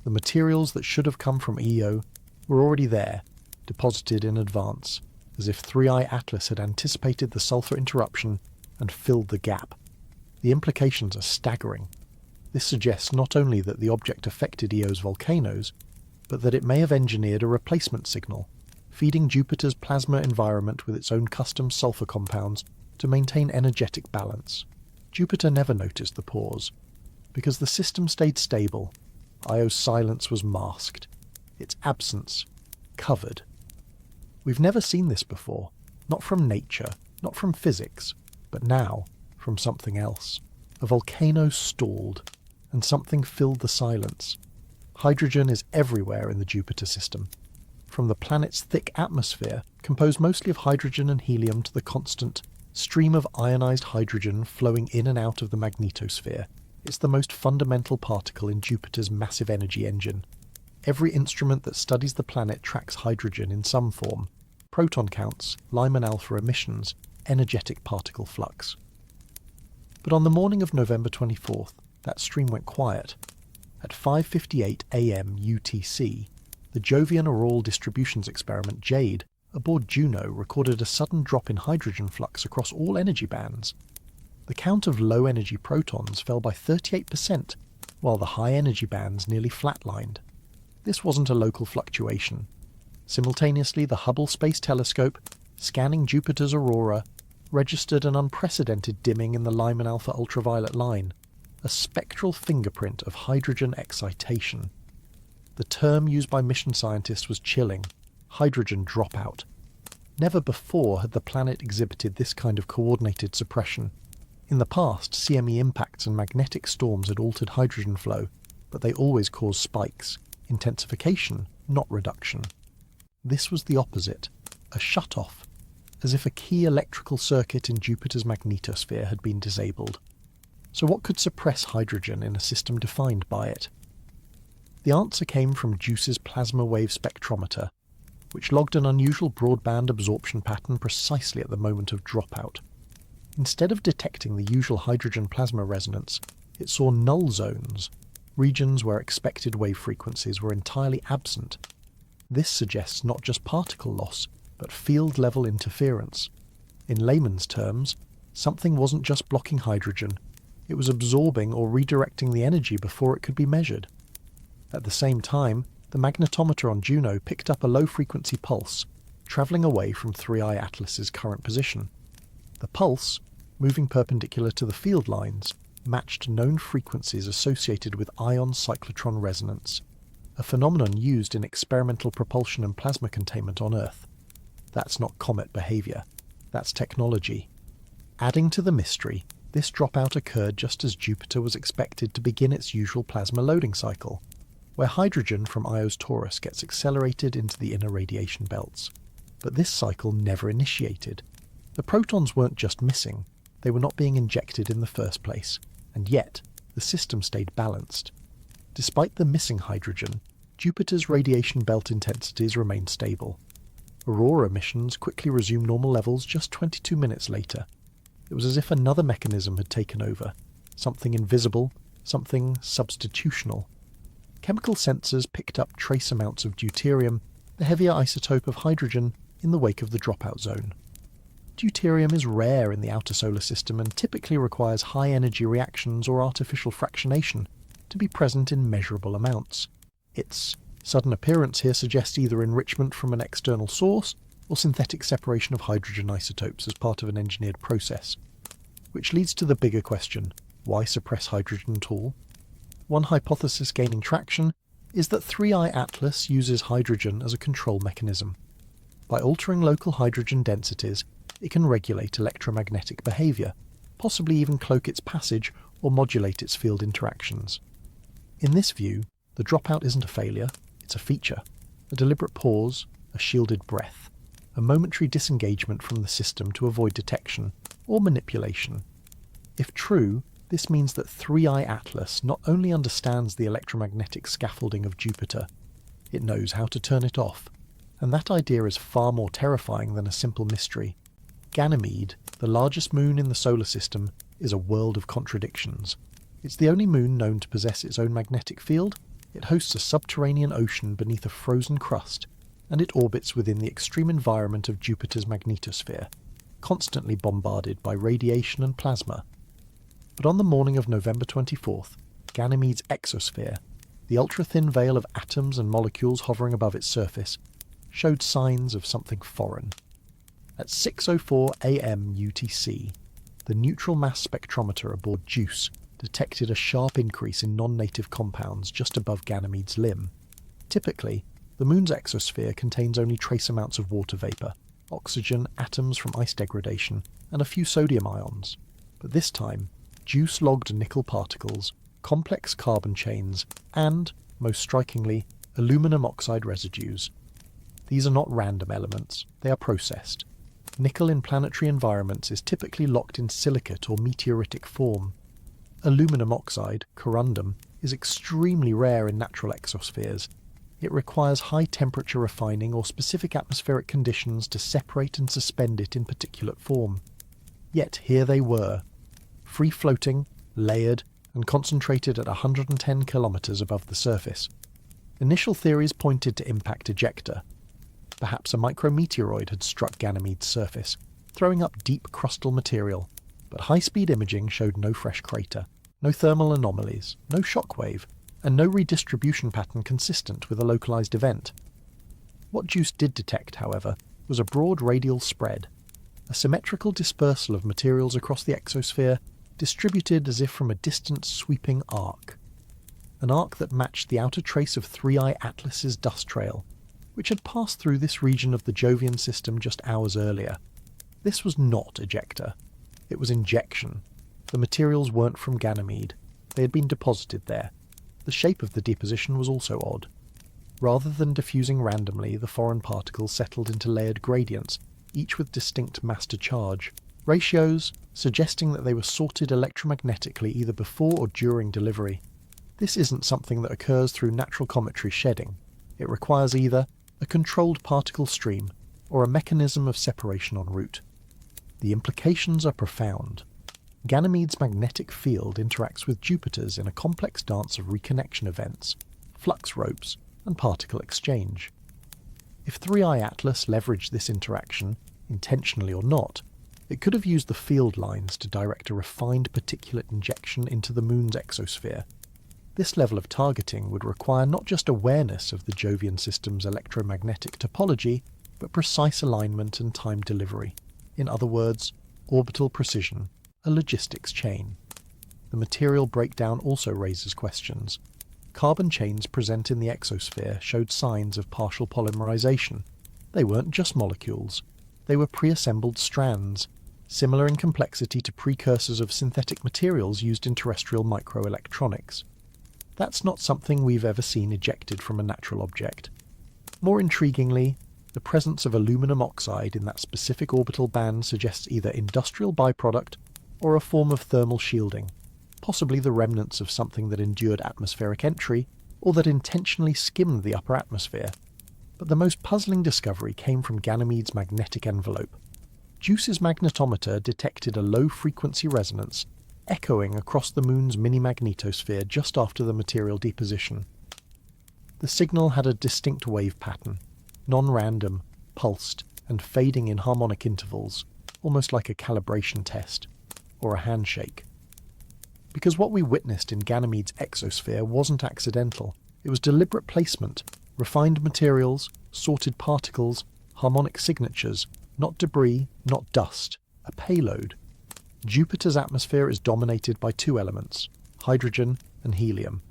the materials that should have come from Io were already there, deposited in advance, as if 3I-ATLAS had anticipated the sulfur interruption and filled the gap. The implications are staggering. This suggests not only that the object affected Io's volcanoes, but that it may have engineered a replacement signal, feeding Jupiter's plasma environment with its own custom sulfur compounds to maintain energetic balance. Jupiter never noticed the pause. Because the system stayed stable, Io's silence was masked, its absence covered. We've never seen this before, not from nature, not from physics, but now from something else. A volcano stalled, and something filled the silence. Hydrogen is everywhere in the Jupiter system, from the planet's thick atmosphere, composed mostly of hydrogen and helium, to the constant stream of ionized hydrogen flowing in and out of the magnetosphere. It's the most fundamental particle in Jupiter's massive energy engine. Every instrument that studies the planet tracks hydrogen in some form: proton counts, Lyman alpha emissions, energetic particle flux. But on the morning of November 24th, that stream went quiet. At 5:58 a.m. UTC, the Jovian Auroral Distributions Experiment JADE aboard Juno recorded a sudden drop in hydrogen flux across all energy bands. The count of low-energy protons fell by 38%, while the high-energy bands nearly flatlined. This wasn't a local fluctuation. Simultaneously, the Hubble Space Telescope, scanning Jupiter's aurora, registered an unprecedented dimming in the Lyman alpha ultraviolet line, a spectral fingerprint of hydrogen excitation. The term used by mission scientists was chilling: hydrogen dropout. Never before had the planet exhibited this kind of coordinated suppression. In the past, CME impacts and magnetic storms had altered hydrogen flow, but they always caused spikes, intensification, not reduction. This was the opposite, a shut-off, as if a key electrical circuit in Jupiter's magnetosphere had been disabled. So what could suppress hydrogen in a system defined by it? The answer came from JUICE's plasma wave spectrometer, which logged an unusual broadband absorption pattern precisely at the moment of dropout. Instead of detecting the usual hydrogen plasma resonance, it saw null zones, regions where expected wave frequencies were entirely absent. This suggests not just particle loss, but field-level interference. In layman's terms, something wasn't just blocking hydrogen, it was absorbing or redirecting the energy before it could be measured. At the same time, the magnetometer on Juno picked up a low-frequency pulse, travelling away from 3I-ATLAS's current position. The pulse, moving perpendicular to the field lines, matched known frequencies associated with ion cyclotron resonance, a phenomenon used in experimental propulsion and plasma containment on Earth. That's not comet behaviour, that's technology. Adding to the mystery, this dropout occurred just as Jupiter was expected to begin its usual plasma loading cycle, where hydrogen from Io's torus gets accelerated into the inner radiation belts. But this cycle never initiated. The protons weren't just missing, they were not being injected in the first place, and yet the system stayed balanced. Despite the missing hydrogen, Jupiter's radiation belt intensities remained stable. Aurora emissions quickly resumed normal levels just 22 minutes later. It was as if another mechanism had taken over, something invisible, something substitutional. Chemical sensors picked up trace amounts of deuterium, the heavier isotope of hydrogen, in the wake of the dropout zone. Deuterium is rare in the outer solar system and typically requires high-energy reactions or artificial fractionation to be present in measurable amounts. Its sudden appearance here suggests either enrichment from an external source or synthetic separation of hydrogen isotopes as part of an engineered process. Which leads to the bigger question, why suppress hydrogen at all? One hypothesis gaining traction is that 3I-ATLAS uses hydrogen as a control mechanism. By altering local hydrogen densities, it can regulate electromagnetic behaviour, possibly even cloak its passage or modulate its field interactions. In this view, the dropout isn't a failure, it's a feature, a deliberate pause, a shielded breath, a momentary disengagement from the system to avoid detection or manipulation. If true, this means that 3I-ATLAS not only understands the electromagnetic scaffolding of Jupiter, it knows how to turn it off. And that idea is far more terrifying than a simple mystery. Ganymede, the largest moon in the solar system, is a world of contradictions. It's the only moon known to possess its own magnetic field, it hosts a subterranean ocean beneath a frozen crust, and it orbits within the extreme environment of Jupiter's magnetosphere, constantly bombarded by radiation and plasma. But on the morning of November 24th, Ganymede's exosphere, the ultra-thin veil of atoms and molecules hovering above its surface, showed signs of something foreign. At 6:04 a.m. UTC, the neutral mass spectrometer aboard JUICE detected a sharp increase in non-native compounds just above Ganymede's limb. Typically, the Moon's exosphere contains only trace amounts of water vapour, oxygen, atoms from ice degradation, and a few sodium ions. But this time, JUICE logged nickel particles, complex carbon chains, and, most strikingly, aluminum oxide residues. These are not random elements, they are processed. Nickel in planetary environments is typically locked in silicate or meteoritic form. Aluminum oxide, corundum, is extremely rare in natural exospheres. It requires high-temperature refining or specific atmospheric conditions to separate and suspend it in particulate form. Yet here they were, free-floating, layered, and concentrated at 110 kilometers above the surface. Initial theories pointed to impact ejecta. Perhaps a micrometeoroid had struck Ganymede's surface, throwing up deep crustal material, but high-speed imaging showed no fresh crater, no thermal anomalies, no shockwave, and no redistribution pattern consistent with a localized event. What JUICE did detect, however, was a broad radial spread, a symmetrical dispersal of materials across the exosphere, distributed as if from a distant sweeping arc. An arc that matched the outer trace of 3I-ATLAS's dust trail, which had passed through this region of the Jovian system just hours earlier. This was not ejecta. It was injection. The materials weren't from Ganymede. They had been deposited there. The shape of the deposition was also odd. Rather than diffusing randomly, the foreign particles settled into layered gradients, each with distinct mass to charge, ratios suggesting that they were sorted electromagnetically either before or during delivery. This isn't something that occurs through natural cometary shedding. It requires either a controlled particle stream or a mechanism of separation en route. The implications are profound. Ganymede's magnetic field interacts with Jupiter's in a complex dance of reconnection events, flux ropes, and particle exchange. If 3I-ATLAS leveraged this interaction, intentionally or not, it could have used the field lines to direct a refined particulate injection into the Moon's exosphere. This level of targeting would require not just awareness of the Jovian system's electromagnetic topology, but precise alignment and timed delivery. In other words, orbital precision, a logistics chain. The material breakdown also raises questions. Carbon chains present in the exosphere showed signs of partial polymerization. They weren't just molecules. They were pre-assembled strands, similar in complexity to precursors of synthetic materials used in terrestrial microelectronics. That's not something we've ever seen ejected from a natural object. More intriguingly, the presence of aluminum oxide in that specific orbital band suggests either industrial byproduct or a form of thermal shielding, possibly the remnants of something that endured atmospheric entry or that intentionally skimmed the upper atmosphere. But the most puzzling discovery came from Ganymede's magnetic envelope. JUICE's magnetometer detected a low-frequency resonance echoing across the Moon's mini-magnetosphere just after the material deposition. The signal had a distinct wave pattern, non-random, pulsed, and fading in harmonic intervals, almost like a calibration test, or a handshake. Because what we witnessed in Ganymede's exosphere wasn't accidental, it was deliberate placement, refined materials, sorted particles, harmonic signatures, not debris, not dust, a payload. Jupiter's atmosphere is dominated by two elements, hydrogen and helium.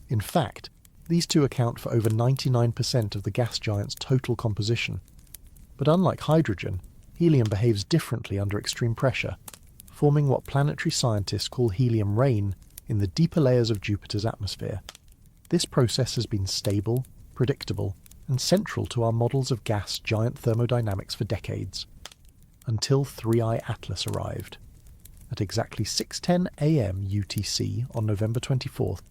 In fact, these two account for over 99% of the gas giant's total composition. But unlike hydrogen, helium behaves differently under extreme pressure, forming what planetary scientists call helium rain in the deeper layers of Jupiter's atmosphere. This process has been stable, predictable, and central to our models of gas giant thermodynamics for decades, until 3I-ATLAS arrived. At exactly 6:10 a.m. UTC on November 24th,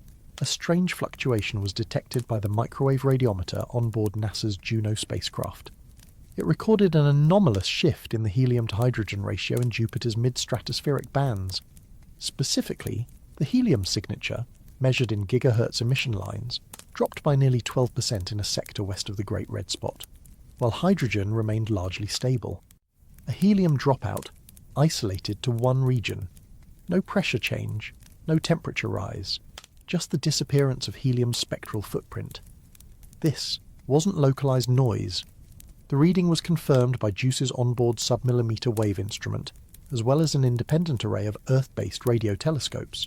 a strange fluctuation was detected by the microwave radiometer on board NASA's Juno spacecraft. It recorded an anomalous shift in the helium-to-hydrogen ratio in Jupiter's mid-stratospheric bands. Specifically, the helium signature, measured in gigahertz emission lines, dropped by nearly 12% in a sector west of the Great Red Spot, while hydrogen remained largely stable. A helium dropout, isolated to one region. No pressure change, no temperature rise, just the disappearance of helium's spectral footprint. This wasn't localized noise. The reading was confirmed by JUICE's onboard submillimeter wave instrument, as well as an independent array of Earth-based radio telescopes.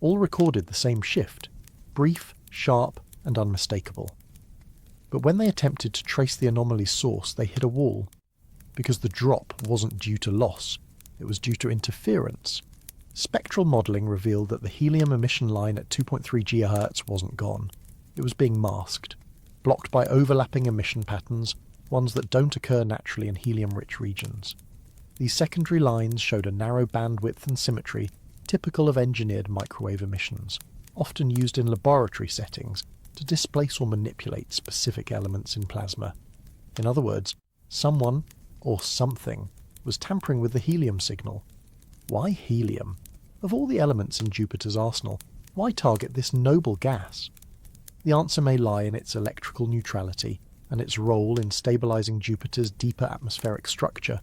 All recorded the same shift, brief, sharp, and unmistakable. But when they attempted to trace the anomaly's source, they hit a wall, because the drop wasn't due to loss, it was due to interference. Spectral modelling revealed that the helium emission line at 2.3 GHz wasn't gone. It was being masked, blocked by overlapping emission patterns, ones that don't occur naturally in helium-rich regions. These secondary lines showed a narrow bandwidth and symmetry typical of engineered microwave emissions, often used in laboratory settings to displace or manipulate specific elements in plasma. In other words, someone, or something, was tampering with the helium signal. Why helium? Of all the elements in Jupiter's arsenal, why target this noble gas? The answer may lie in its electrical neutrality and its role in stabilizing Jupiter's deeper atmospheric structure.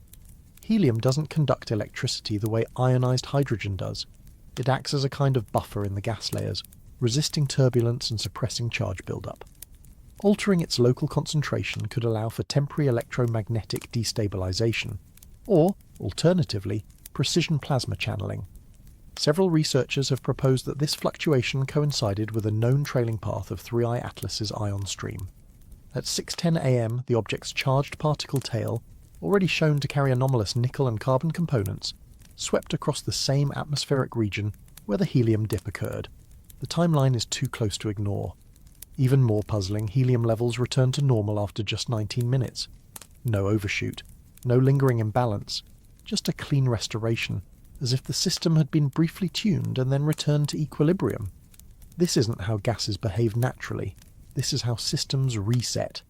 Helium doesn't conduct electricity the way ionized hydrogen does. It acts as a kind of buffer in the gas layers, resisting turbulence and suppressing charge buildup. Altering its local concentration could allow for temporary electromagnetic destabilization, or, alternatively, precision plasma channeling. Several researchers have proposed that this fluctuation coincided with a known trailing path of 3I-ATLAS's ion stream. At 6:10 a.m., the object's charged particle tail, already shown to carry anomalous nickel and carbon components, swept across the same atmospheric region where the helium dip occurred. The timeline is too close to ignore. Even more puzzling, helium levels returned to normal after just 19 minutes. No overshoot, no lingering imbalance, just a clean restoration, as if the system had been briefly tuned and then returned to equilibrium. This isn't how gases behave naturally. This is how systems reset.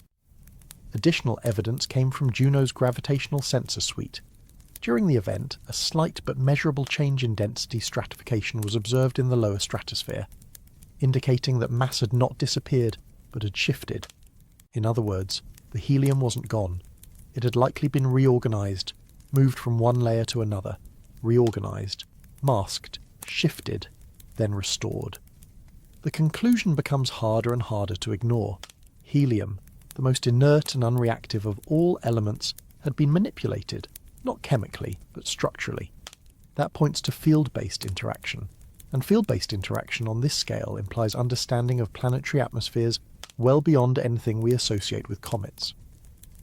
Additional evidence came from Juno's gravitational sensor suite. During the event, a slight but measurable change in density stratification was observed in the lower stratosphere, indicating that mass had not disappeared, but had shifted. In other words, the helium wasn't gone. It had likely been reorganized, moved from one layer to another, reorganized, masked, shifted, then restored. The conclusion becomes harder and harder to ignore. Helium, the most inert and unreactive of all elements, had been manipulated, not chemically, but structurally. That points to field-based interaction, and field-based interaction on this scale implies understanding of planetary atmospheres well beyond anything we associate with comets.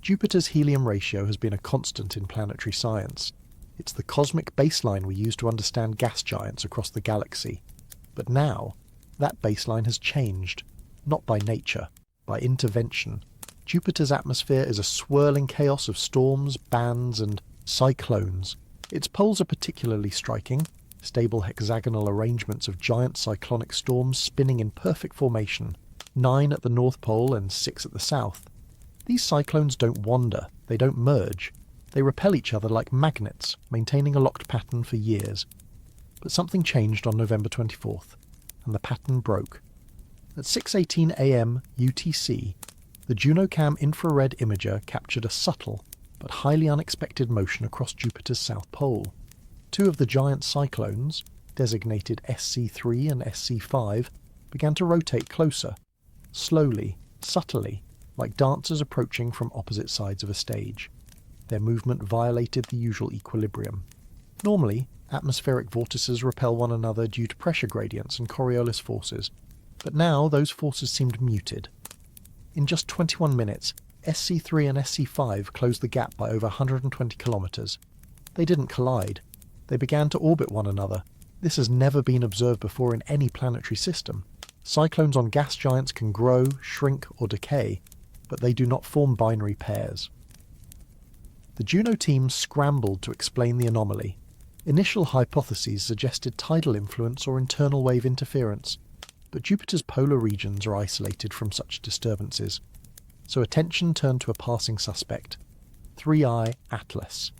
Jupiter's helium ratio has been a constant in planetary science. It's the cosmic baseline we use to understand gas giants across the galaxy. But now, that baseline has changed, not by nature, by intervention. Jupiter's atmosphere is a swirling chaos of storms, bands, and cyclones. Its poles are particularly striking, stable hexagonal arrangements of giant cyclonic storms spinning in perfect formation, 9 at the North Pole and 6 at the South. These cyclones don't wander, they don't merge. They repel each other like magnets, maintaining a locked pattern for years. But something changed on November 24th, and the pattern broke. At 6:18 a.m. UTC, the JunoCam infrared imager captured a subtle but highly unexpected motion across Jupiter's south pole. 2 of the giant cyclones, designated SC3 and SC5, began to rotate closer, slowly, subtly, like dancers approaching from opposite sides of a stage. Their movement violated the usual equilibrium. Normally, atmospheric vortices repel one another due to pressure gradients and Coriolis forces, but now those forces seemed muted. In just 21 minutes, SC3 and SC5 closed the gap by over 120 kilometres. They didn't collide. They began to orbit one another. This has never been observed before in any planetary system. Cyclones on gas giants can grow, shrink, or decay, but they do not form binary pairs. The Juno team scrambled to explain the anomaly. Initial hypotheses suggested tidal influence or internal wave interference, but Jupiter's polar regions are isolated from such disturbances. So attention turned to a passing suspect, 3I-ATLAS.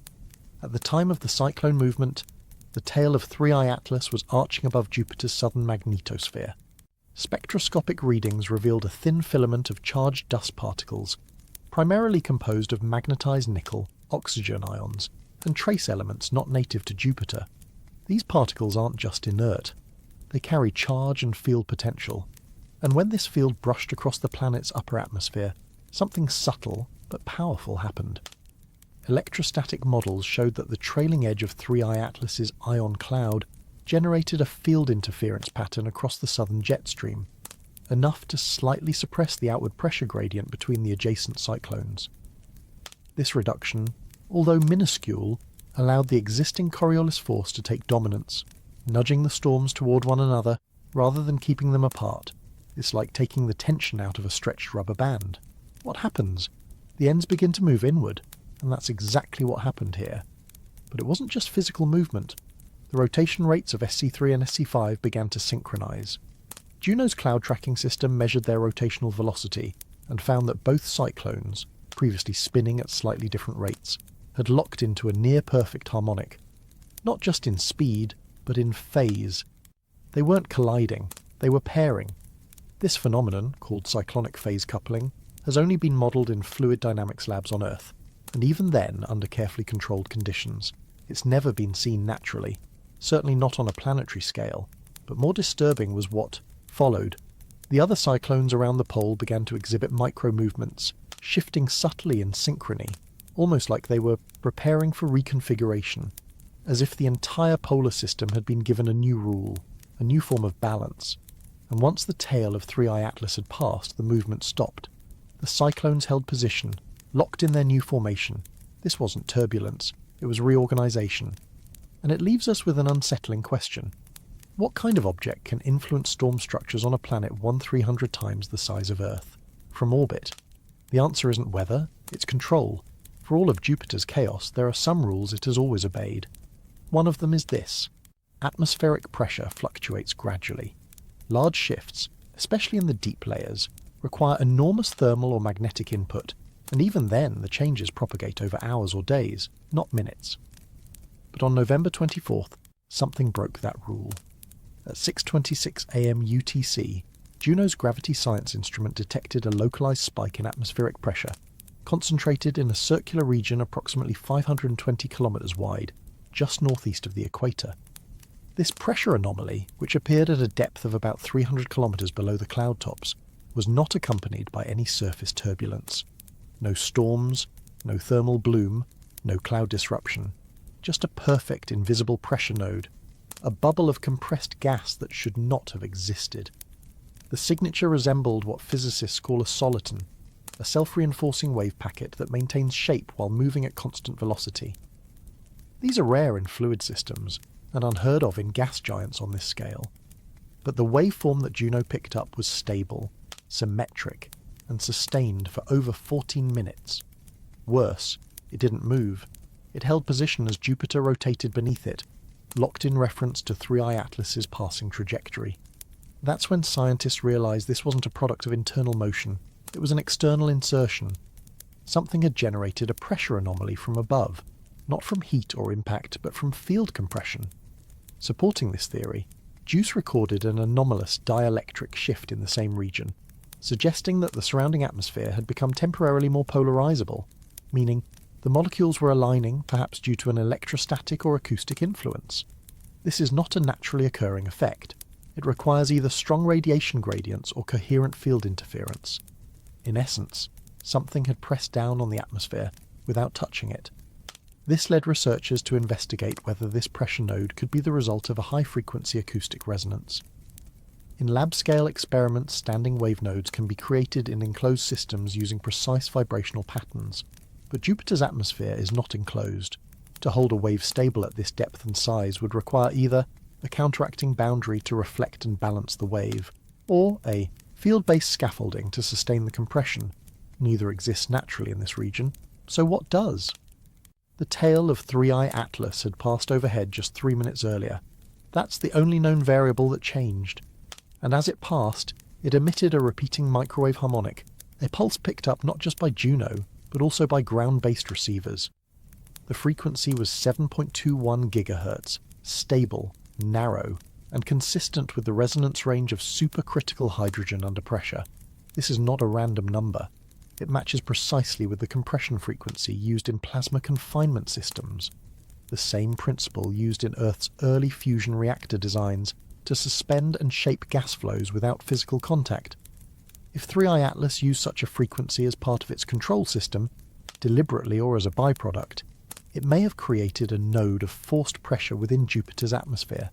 At the time of the cyclone movement, the tail of 3I-ATLAS was arching above Jupiter's southern magnetosphere. Spectroscopic readings revealed a thin filament of charged dust particles, primarily composed of magnetized nickel, oxygen ions, and trace elements not native to Jupiter. These particles aren't just inert. They carry charge and field potential. And when this field brushed across the planet's upper atmosphere, something subtle but powerful happened. Electrostatic models showed that the trailing edge of 3I-ATLAS's ion cloud generated a field interference pattern across the southern jet stream, enough to slightly suppress the outward pressure gradient between the adjacent cyclones. This reduction, although minuscule, allowed the existing Coriolis force to take dominance, nudging the storms toward one another rather than keeping them apart. It's like taking the tension out of a stretched rubber band. What happens? The ends begin to move inward, and that's exactly what happened here. But it wasn't just physical movement. The rotation rates of SC3 and SC5 began to synchronize. Juno's cloud tracking system measured their rotational velocity and found that both cyclones, previously spinning at slightly different rates, had locked into a near-perfect harmonic. Not just in speed, but in phase. They weren't colliding, they were pairing. This phenomenon, called cyclonic phase coupling, has only been modelled in fluid dynamics labs on Earth, and even then under carefully controlled conditions. It's never been seen naturally, certainly not on a planetary scale, but more disturbing was what followed. The other cyclones around the pole began to exhibit micro-movements, shifting subtly in synchrony, almost like they were preparing for reconfiguration, as if the entire polar system had been given a new rule, a new form of balance. And once the tail of 3I-ATLAS had passed, the movement stopped. The cyclones held position, locked in their new formation. This wasn't turbulence, it was reorganization. And it leaves us with an unsettling question. What kind of object can influence storm structures on a planet 1/300 times the size of Earth? From orbit. The answer isn't weather, it's control. For all of Jupiter's chaos, there are some rules it has always obeyed. One of them is this. Atmospheric pressure fluctuates gradually. Large shifts, especially in the deep layers, require enormous thermal or magnetic input, and even then the changes propagate over hours or days, not minutes. But on November 24th, something broke that rule. At 6:26 a.m. UTC, Juno's gravity science instrument detected a localized spike in atmospheric pressure, concentrated in a circular region approximately 520 kilometers wide, just northeast of the equator. This pressure anomaly, which appeared at a depth of about 300 kilometers below the cloud tops, was not accompanied by any surface turbulence. No storms, no thermal bloom, no cloud disruption. Just a perfect invisible pressure node, a bubble of compressed gas that should not have existed. The signature resembled what physicists call a soliton, a self-reinforcing wave packet that maintains shape while moving at constant velocity. These are rare in fluid systems, and unheard of in gas giants on this scale. But the waveform that Juno picked up was stable, symmetric, and sustained for over 14 minutes. Worse, it didn't move. It held position as Jupiter rotated beneath it, locked in reference to 3I-ATLAS's passing trajectory. That's when scientists realised this wasn't a product of internal motion, it was an external insertion. Something had generated a pressure anomaly from above, not from heat or impact, but from field compression. Supporting this theory, JUICE recorded an anomalous dielectric shift in the same region, suggesting that the surrounding atmosphere had become temporarily more polarizable, meaning the molecules were aligning, perhaps due to an electrostatic or acoustic influence. This is not a naturally occurring effect. It requires either strong radiation gradients or coherent field interference. In essence, something had pressed down on the atmosphere without touching it. This led researchers to investigate whether this pressure node could be the result of a high-frequency acoustic resonance. In lab-scale experiments, standing wave nodes can be created in enclosed systems using precise vibrational patterns, but Jupiter's atmosphere is not enclosed. To hold a wave stable at this depth and size would require either a counteracting boundary to reflect and balance the wave, or a field-based scaffolding to sustain the compression. Neither exists naturally in this region, so what does? The tail of 3I-ATLAS had passed overhead just 3 minutes earlier. That's the only known variable that changed. And as it passed, it emitted a repeating microwave harmonic, a pulse picked up not just by Juno, but also by ground-based receivers. The frequency was 7.21 GHz, stable, narrow, and consistent with the resonance range of supercritical hydrogen under pressure. This is not a random number. It matches precisely with the compression frequency used in plasma confinement systems, the same principle used in Earth's early fusion reactor designs to suspend and shape gas flows without physical contact. If 3I-ATLAS used such a frequency as part of its control system, deliberately or as a byproduct, it may have created a node of forced pressure within Jupiter's atmosphere.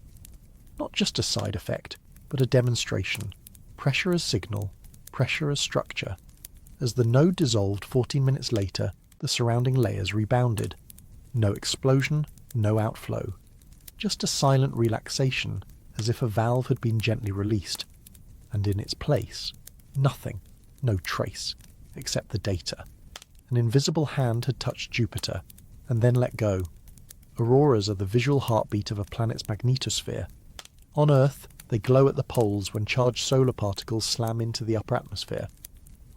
Not just a side effect, but a demonstration. Pressure as signal, pressure as structure. As the node dissolved 14 minutes later, the surrounding layers rebounded. No explosion, no outflow. Just a silent relaxation, as if a valve had been gently released. And in its place, nothing, no trace, except the data. An invisible hand had touched Jupiter, and then let go. Auroras are the visual heartbeat of a planet's magnetosphere. On Earth, they glow at the poles when charged solar particles slam into the upper atmosphere.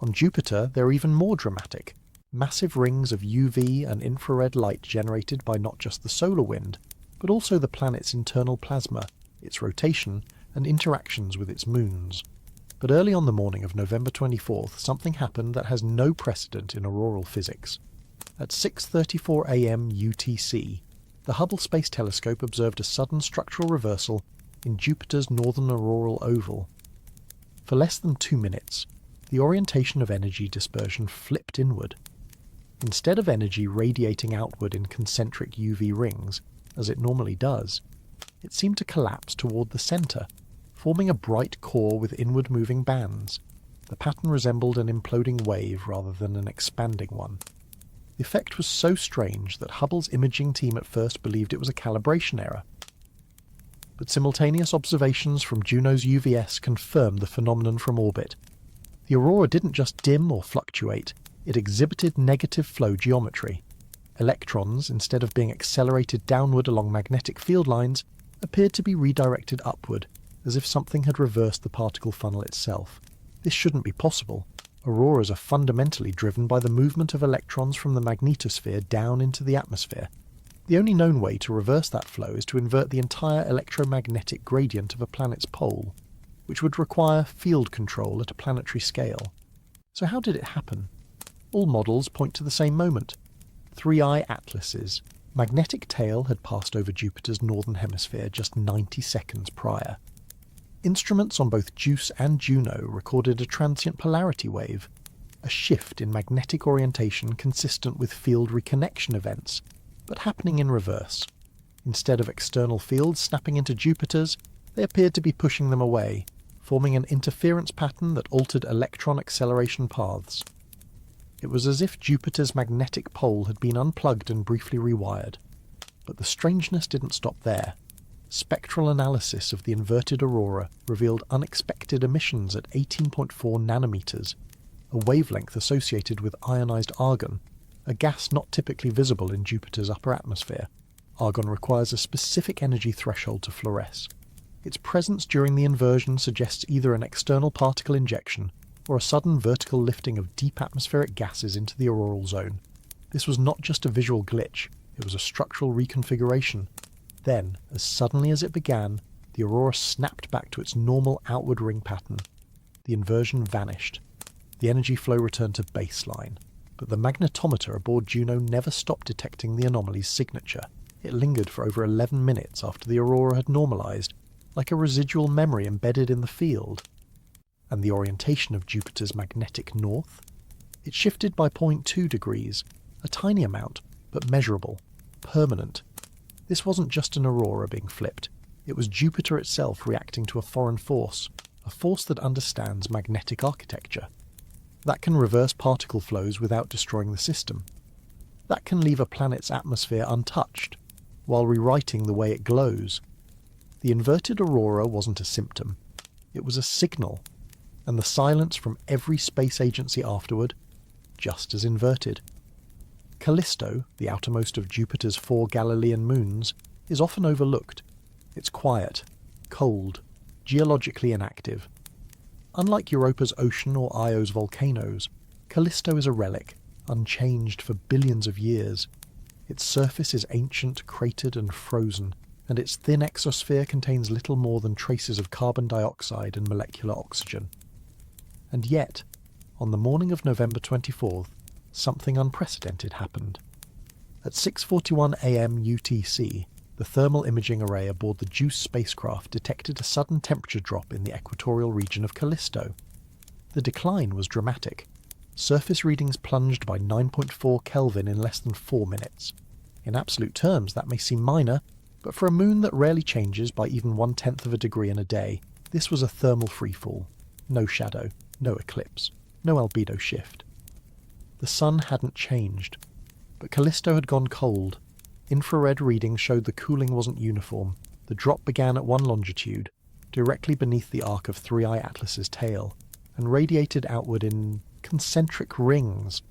On Jupiter, they're even more dramatic. Massive rings of UV and infrared light generated by not just the solar wind, but also the planet's internal plasma, its rotation, and interactions with its moons. But early on the morning of November 24th, something happened that has no precedent in auroral physics. At 6:34 a.m. UTC, the Hubble Space Telescope observed a sudden structural reversal in Jupiter's northern auroral oval. For less than 2 minutes, the orientation of energy dispersion flipped inward. Instead of energy radiating outward in concentric UV rings, as it normally does, it seemed to collapse toward the centre, forming a bright core with inward-moving bands. The pattern resembled an imploding wave rather than an expanding one. The effect was so strange that Hubble's imaging team at first believed it was a calibration error. But simultaneous observations from Juno's UVS confirmed the phenomenon from orbit. The aurora didn't just dim or fluctuate, it exhibited negative flow geometry. Electrons, instead of being accelerated downward along magnetic field lines, appeared to be redirected upward, as if something had reversed the particle funnel itself. This shouldn't be possible. Auroras are fundamentally driven by the movement of electrons from the magnetosphere down into the atmosphere. The only known way to reverse that flow is to invert the entire electromagnetic gradient of a planet's pole, which would require field control at a planetary scale. So how did it happen? All models point to the same moment. 3I-ATLAS's magnetic tail had passed over Jupiter's northern hemisphere just 90 seconds prior. Instruments on both JUICE and Juno recorded a transient polarity wave, a shift in magnetic orientation consistent with field reconnection events, but happening in reverse. Instead of external fields snapping into Jupiter's, they appeared to be pushing them away, forming an interference pattern that altered electron acceleration paths. It was as if Jupiter's magnetic pole had been unplugged and briefly rewired. But the strangeness didn't stop there. Spectral analysis of the inverted aurora revealed unexpected emissions at 18.4 nanometers, a wavelength associated with ionized argon, a gas not typically visible in Jupiter's upper atmosphere. Argon requires a specific energy threshold to fluoresce. Its presence during the inversion suggests either an external particle injection or a sudden vertical lifting of deep atmospheric gases into the auroral zone. This was not just a visual glitch, it was a structural reconfiguration. Then, as suddenly as it began, the aurora snapped back to its normal outward ring pattern. The inversion vanished. The energy flow returned to baseline. But the magnetometer aboard Juno never stopped detecting the anomaly's signature. It lingered for over 11 minutes after the aurora had normalized, like a residual memory embedded in the field. And the orientation of Jupiter's magnetic north? It shifted by 0.2 degrees, a tiny amount, but measurable, permanent. This wasn't just an aurora being flipped. It was Jupiter itself reacting to a foreign force, a force that understands magnetic architecture. That can reverse particle flows without destroying the system. That can leave a planet's atmosphere untouched, while rewriting the way it glows. The inverted aurora wasn't a symptom. It was a signal, and the silence from every space agency afterward, just as inverted. Callisto, the outermost of Jupiter's 4 Galilean moons, is often overlooked. It's quiet, cold, geologically inactive. Unlike Europa's ocean or Io's volcanoes, Callisto is a relic, unchanged for billions of years. Its surface is ancient, cratered and frozen, and its thin exosphere contains little more than traces of carbon dioxide and molecular oxygen. And yet, on the morning of November 24th, something unprecedented happened. At 6:41 a.m. UTC, the thermal imaging array aboard the JUICE spacecraft detected a sudden temperature drop in the equatorial region of Callisto. The decline was dramatic. Surface readings plunged by 9.4 Kelvin in less than 4 minutes. In absolute terms, that may seem minor, but for a moon that rarely changes by even 1/10 of a degree in a day, this was a thermal freefall. No shadow, no eclipse, no albedo shift. The sun hadn't changed, but Callisto had gone cold. Infrared readings showed the cooling wasn't uniform. The drop began at one longitude, directly beneath the arc of 3I-ATLAS's tail, and radiated outward in concentric rings.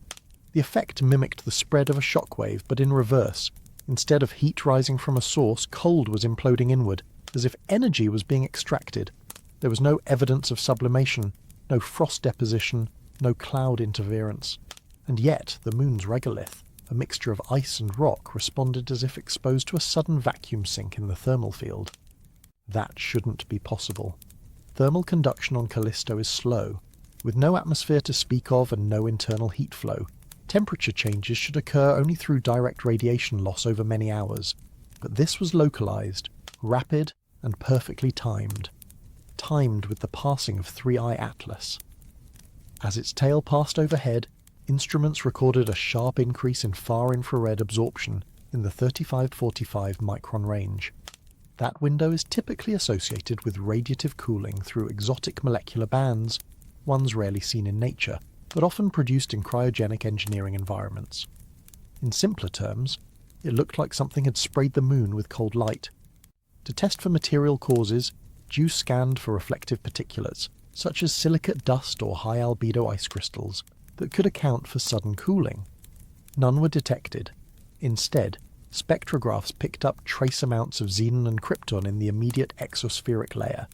The effect mimicked the spread of a shockwave, but in reverse. Instead of heat rising from a source, cold was imploding inward, as if energy was being extracted. There was no evidence of sublimation, no frost deposition, no cloud interference. And yet, the moon's regolith, a mixture of ice and rock, responded as if exposed to a sudden vacuum sink in the thermal field. That shouldn't be possible. Thermal conduction on Callisto is slow. With no atmosphere to speak of and no internal heat flow, temperature changes should occur only through direct radiation loss over many hours. But this was localized, rapid, and perfectly timed. Timed with the passing of 3I-ATLAS. As its tail passed overhead, instruments recorded a sharp increase in far-infrared absorption in the 35-45 micron range. That window is typically associated with radiative cooling through exotic molecular bands, ones rarely seen in nature, but often produced in cryogenic engineering environments. In simpler terms, it looked like something had sprayed the moon with cold light. To test for material causes, JUICE scanned for reflective particulates, such as silicate dust or high albedo ice crystals, that could account for sudden cooling. None were detected. Instead, spectrographs picked up trace amounts of xenon and krypton in the immediate exospheric layer,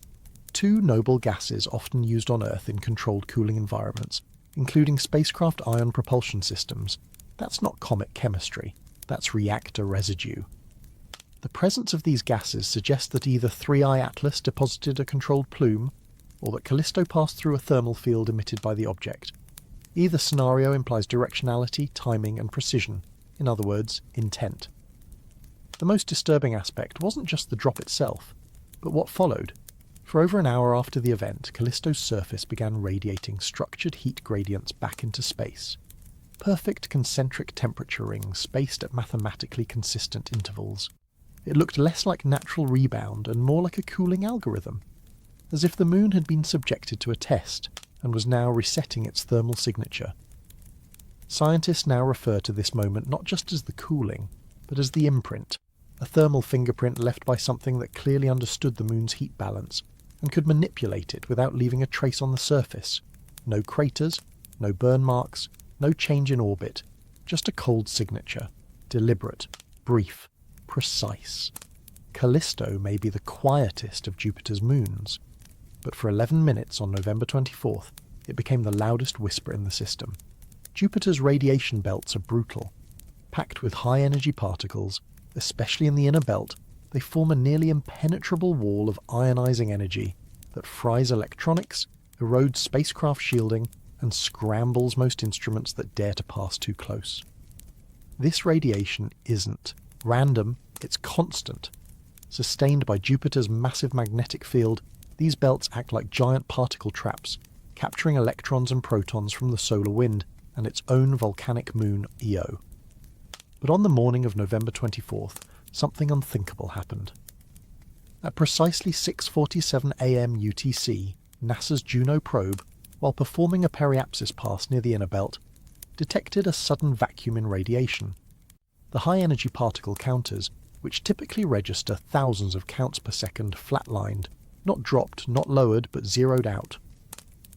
2 noble gases often used on Earth in controlled cooling environments, including spacecraft ion propulsion systems. That's not comet chemistry, that's reactor residue. The presence of these gases suggests that either 3I-ATLAS deposited a controlled plume, or that Callisto passed through a thermal field emitted by the object. Either scenario implies directionality, timing, and precision. In other words, intent. The most disturbing aspect wasn't just the drop itself, but what followed. For over an hour after the event, Callisto's surface began radiating structured heat gradients back into space. Perfect concentric temperature rings spaced at mathematically consistent intervals. It looked less like natural rebound and more like a cooling algorithm, as if the moon had been subjected to a test and was now resetting its thermal signature. Scientists now refer to this moment not just as the cooling, but as the imprint, a thermal fingerprint left by something that clearly understood the moon's heat balance and could manipulate it without leaving a trace on the surface. No craters, no burn marks, no change in orbit, just a cold signature, deliberate, brief, precise. Callisto may be the quietest of Jupiter's moons, but for 11 minutes on November 24th, it became the loudest whisper in the system. Jupiter's radiation belts are brutal. Packed with high-energy particles, especially in the inner belt, they form a nearly impenetrable wall of ionizing energy that fries electronics, erodes spacecraft shielding, and scrambles most instruments that dare to pass too close. This radiation isn't random, it's constant. Sustained by Jupiter's massive magnetic field, these belts act like giant particle traps, capturing electrons and protons from the solar wind and its own volcanic moon Io. But on the morning of November 24th, something unthinkable happened. At precisely 6:47 a.m. UTC, NASA's Juno probe, while performing a periapsis pass near the inner belt, detected a sudden vacuum in radiation. The high-energy particle counters, which typically register thousands of counts per second, flatlined, not dropped, not lowered, but zeroed out.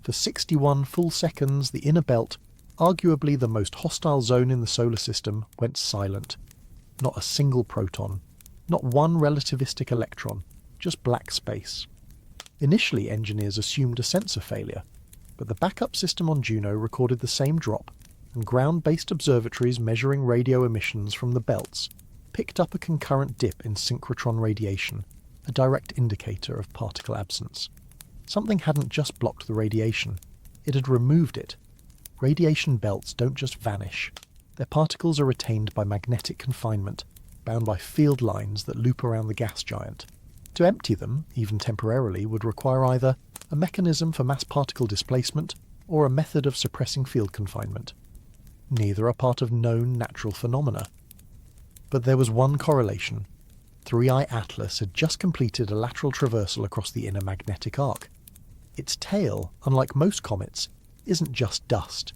For 61 full seconds, the inner belt, arguably the most hostile zone in the solar system, went silent. Not a single proton, not one relativistic electron, just black space. Initially, engineers assumed a sensor failure, but the backup system on Juno recorded the same drop, and ground-based observatories measuring radio emissions from the belts picked up a concurrent dip in synchrotron radiation, a direct indicator of particle absence. Something hadn't just blocked the radiation, it had removed it. Radiation belts don't just vanish. Their particles are retained by magnetic confinement, bound by field lines that loop around the gas giant. To empty them, even temporarily, would require either a mechanism for mass particle displacement or a method of suppressing field confinement. Neither are part of known natural phenomena. But there was one correlation. 3I-ATLAS had just completed a lateral traversal across the inner magnetic arc. Its tail, unlike most comets, isn't just dust.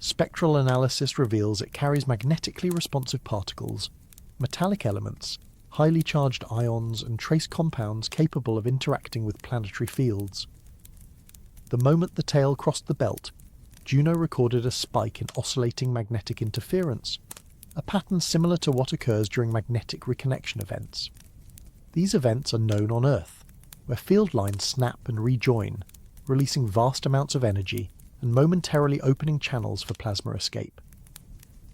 Spectral analysis reveals it carries magnetically responsive particles, metallic elements, highly charged ions, and trace compounds capable of interacting with planetary fields. The moment the tail crossed the belt, Juno recorded a spike in oscillating magnetic interference, a pattern similar to what occurs during magnetic reconnection events. These events are known on Earth, where field lines snap and rejoin, releasing vast amounts of energy and momentarily opening channels for plasma escape.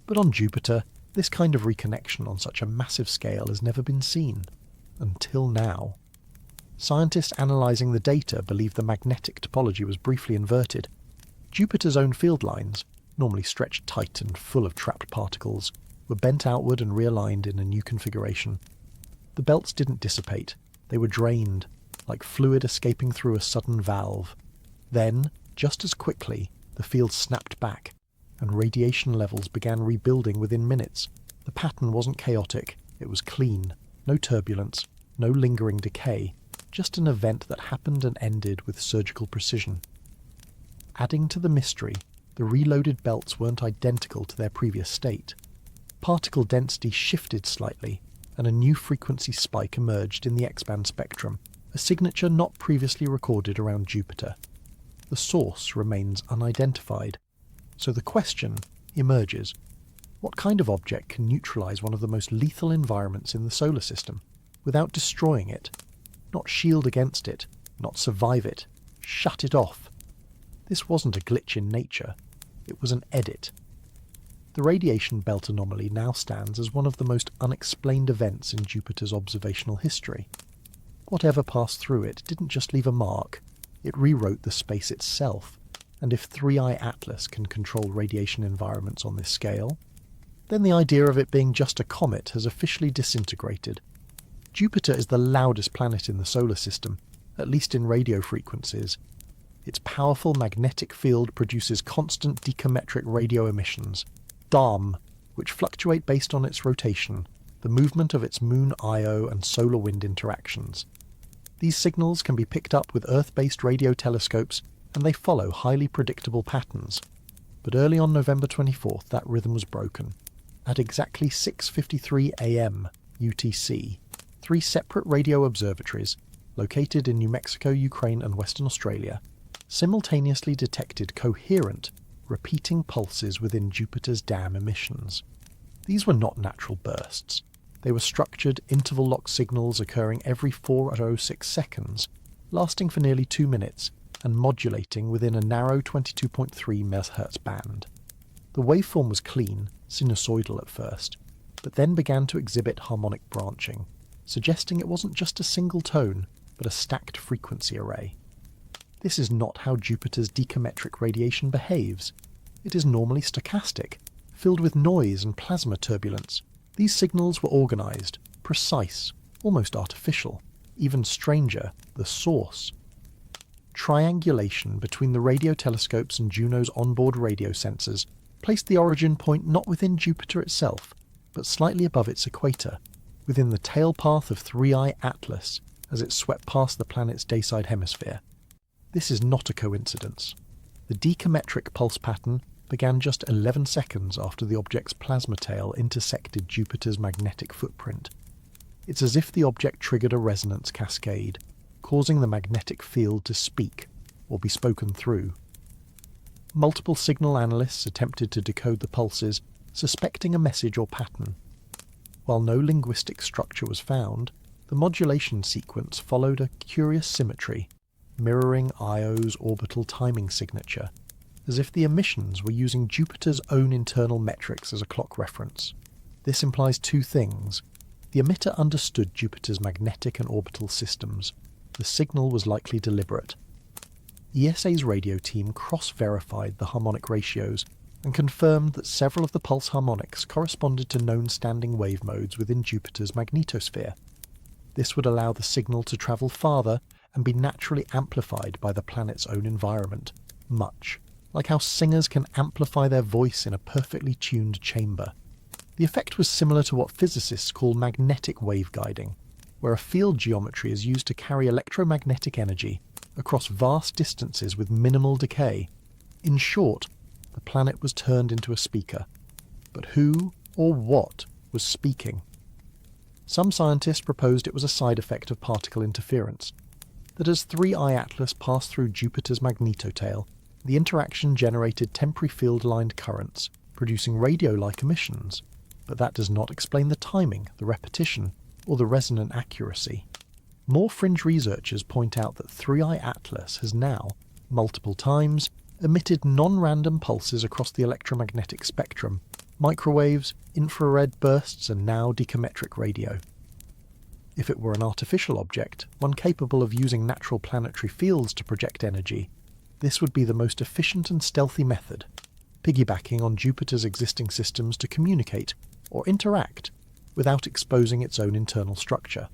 But on Jupiter, this kind of reconnection on such a massive scale has never been seen, until now. Scientists analysing the data believe the magnetic topology was briefly inverted. Jupiter's own field lines, normally stretched tight and full of trapped particles, were bent outward and realigned in a new configuration. The belts didn't dissipate, they were drained, like fluid escaping through a sudden valve. Then, just as quickly, the field snapped back, and radiation levels began rebuilding within minutes. The pattern wasn't chaotic, it was clean, no turbulence, no lingering decay, just an event that happened and ended with surgical precision. Adding to the mystery, the reloaded belts weren't identical to their previous state. Particle density shifted slightly, and a new frequency spike emerged in the X-band spectrum, a signature not previously recorded around Jupiter. The source remains unidentified, so the question emerges: what kind of object can neutralize one of the most lethal environments in the solar system without destroying it? Not shield against it, not survive it, shut it off. This wasn't a glitch in nature, it was an edit. The radiation belt anomaly now stands as one of the most unexplained events in Jupiter's observational history. Whatever passed through it didn't just leave a mark, it rewrote the space itself, and if 3I-ATLAS can control radiation environments on this scale, then the idea of it being just a comet has officially disintegrated. Jupiter is the loudest planet in the solar system, at least in radio frequencies. Its powerful magnetic field produces constant decometric radio emissions, DARM, which fluctuate based on its rotation, the movement of its moon Io and solar wind interactions. These signals can be picked up with Earth-based radio telescopes, and they follow highly predictable patterns. But early on November 24th, that rhythm was broken. At exactly 6:53 a.m. UTC, 3 separate radio observatories, located in New Mexico, Ukraine and Western Australia, simultaneously detected coherent, repeating pulses within Jupiter's dam emissions. These were not natural bursts. They were structured, interval-locked signals occurring every 406 seconds, lasting for nearly 2 minutes, and modulating within a narrow 22.3 MHz band. The waveform was clean, sinusoidal at first, but then began to exhibit harmonic branching, suggesting it wasn't just a single tone, but a stacked frequency array. This is not how Jupiter's decometric radiation behaves. It is normally stochastic, filled with noise and plasma turbulence. These signals were organised, precise, almost artificial. Even stranger, the source. Triangulation between the radio telescopes and Juno's onboard radio sensors placed the origin point not within Jupiter itself, but slightly above its equator, within the tailpath of 3I-ATLAS as it swept past the planet's dayside hemisphere. This is not a coincidence. The decometric pulse pattern began just 11 seconds after the object's plasma tail intersected Jupiter's magnetic footprint. It's as if the object triggered a resonance cascade, causing the magnetic field to speak, or be spoken through. Multiple signal analysts attempted to decode the pulses, suspecting a message or pattern. While no linguistic structure was found, the modulation sequence followed a curious symmetry, mirroring Io's orbital timing signature, as if the emissions were using Jupiter's own internal metrics as a clock reference. This implies two things. The emitter understood Jupiter's magnetic and orbital systems. The signal was likely deliberate. ESA's radio team cross-verified the harmonic ratios and confirmed that several of the pulse harmonics corresponded to known standing wave modes within Jupiter's magnetosphere. This would allow the signal to travel farther and be naturally amplified by the planet's own environment, much like how singers can amplify their voice in a perfectly tuned chamber. The effect was similar to what physicists call magnetic waveguiding, where a field geometry is used to carry electromagnetic energy across vast distances with minimal decay. In short, the planet was turned into a speaker. But who or what was speaking? Some scientists proposed it was a side effect of particle interference, that as 3I-ATLAS passed through Jupiter's magnetotail, the interaction generated temporary field-aligned currents, producing radio-like emissions. But that does not explain the timing, the repetition, or the resonant accuracy. More fringe researchers point out that 3I-ATLAS has now, multiple times, emitted non-random pulses across the electromagnetic spectrum, microwaves, infrared bursts, and now decometric radio. If it were an artificial object, one capable of using natural planetary fields to project energy, this would be the most efficient and stealthy method, piggybacking on Jupiter's existing systems to communicate or interact without exposing its own internal structure.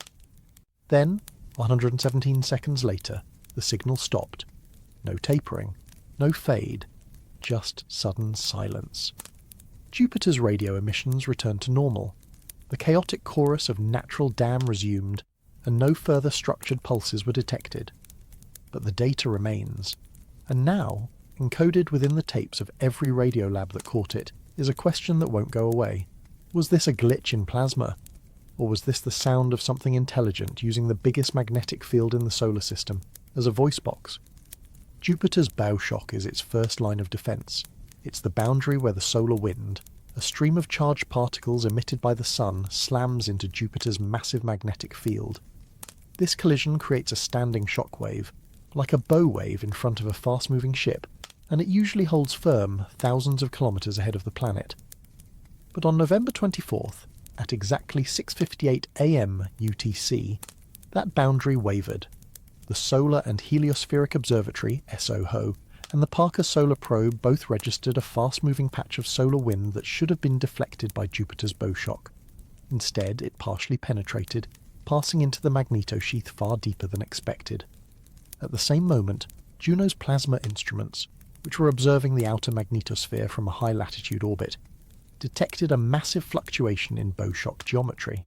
Then, 117 seconds later, the signal stopped. No tapering, no fade, just sudden silence. Jupiter's radio emissions returned to normal. The chaotic chorus of natural dam resumed, and no further structured pulses were detected. But the data remains, and now, encoded within the tapes of every radio lab that caught it, is a question that won't go away. Was this a glitch in plasma? Or was this the sound of something intelligent using the biggest magnetic field in the solar system as a voice box? Jupiter's bow shock is its first line of defense. It's the boundary where the solar wind, a stream of charged particles emitted by the sun, slams into Jupiter's massive magnetic field. This collision creates a standing shock wave, like a bow wave in front of a fast-moving ship, and it usually holds firm thousands of kilometres ahead of the planet. But on November 24th, at exactly 6:58 a.m. UTC, that boundary wavered. The Solar and Heliospheric Observatory, SOHO, and the Parker Solar Probe both registered a fast-moving patch of solar wind that should have been deflected by Jupiter's bow shock. Instead, it partially penetrated, passing into the magnetosheath far deeper than expected. At the same moment, Juno's plasma instruments, which were observing the outer magnetosphere from a high-latitude orbit, detected a massive fluctuation in bow shock geometry.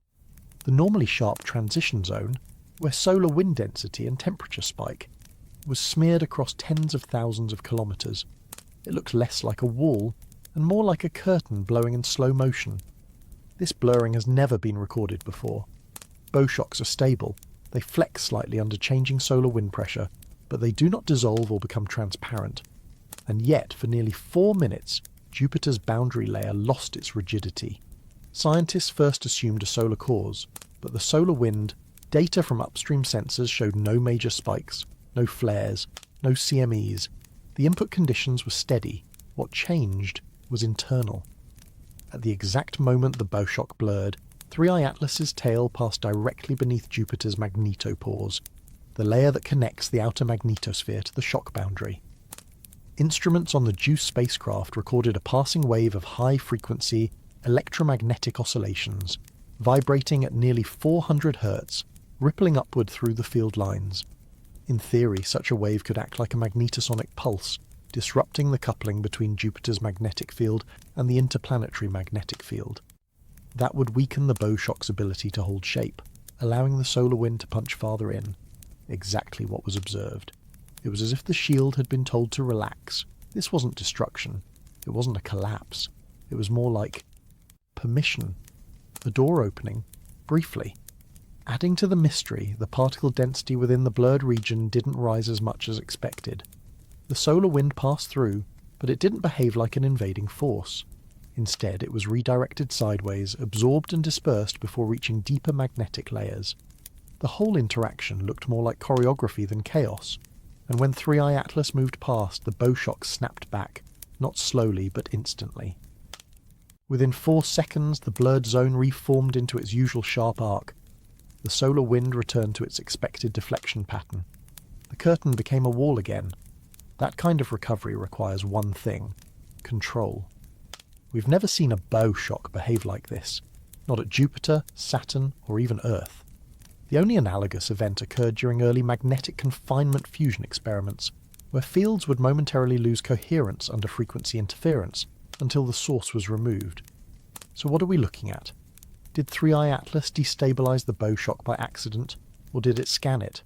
The normally sharp transition zone, where solar wind density and temperature spike, was smeared across tens of thousands of kilometres. It looked less like a wall and more like a curtain blowing in slow motion. This blurring has never been recorded before. Bow shocks are stable. They flex slightly under changing solar wind pressure, but they do not dissolve or become transparent. And yet, for nearly 4 minutes, Jupiter's boundary layer lost its rigidity. Scientists first assumed a solar cause, but the solar wind, data from upstream sensors showed no major spikes, no flares, no CMEs. The input conditions were steady. What changed was internal. At the exact moment the bow shock blurred, 3I-ATLAS's tail passed directly beneath Jupiter's magnetopause, the layer that connects the outer magnetosphere to the shock boundary. Instruments on the JUICE spacecraft recorded a passing wave of high-frequency electromagnetic oscillations, vibrating at nearly 400 Hz, rippling upward through the field lines. In theory, such a wave could act like a magnetosonic pulse, disrupting the coupling between Jupiter's magnetic field and the interplanetary magnetic field. That would weaken the bow shock's ability to hold shape, allowing the solar wind to punch farther in. Exactly what was observed. It was as if the shield had been told to relax. This wasn't destruction. It wasn't a collapse. It was more like permission. A door opening, briefly. Adding to the mystery, the particle density within the blurred region didn't rise as much as expected. The solar wind passed through, but it didn't behave like an invading force. Instead, it was redirected sideways, absorbed and dispersed before reaching deeper magnetic layers. The whole interaction looked more like choreography than chaos, and when 3I-ATLAS moved past, the bow shock snapped back, not slowly but instantly. Within 4 seconds, the blurred zone reformed into its usual sharp arc. The solar wind returned to its expected deflection pattern. The curtain became a wall again. That kind of recovery requires one thing: control. We've never seen a bow shock behave like this, not at Jupiter, Saturn, or even Earth. The only analogous event occurred during early magnetic confinement fusion experiments, where fields would momentarily lose coherence under frequency interference until the source was removed. So what are we looking at? Did 3I-ATLAS destabilize the bow shock by accident, or did it scan it?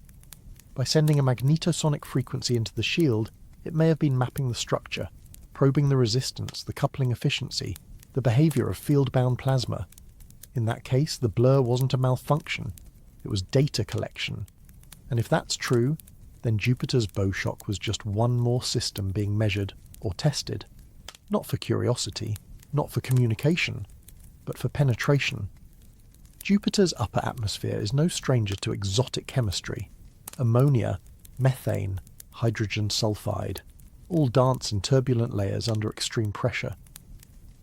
By sending a magnetosonic frequency into the shield, it may have been mapping the structure, probing the resistance, the coupling efficiency, the behavior of field-bound plasma. In that case, the blur wasn't a malfunction. It was data collection. And if that's true, then Jupiter's bow shock was just one more system being measured or tested. Not for curiosity, not for communication, but for penetration. Jupiter's upper atmosphere is no stranger to exotic chemistry. Ammonia, methane, hydrogen sulfide, all dance in turbulent layers under extreme pressure.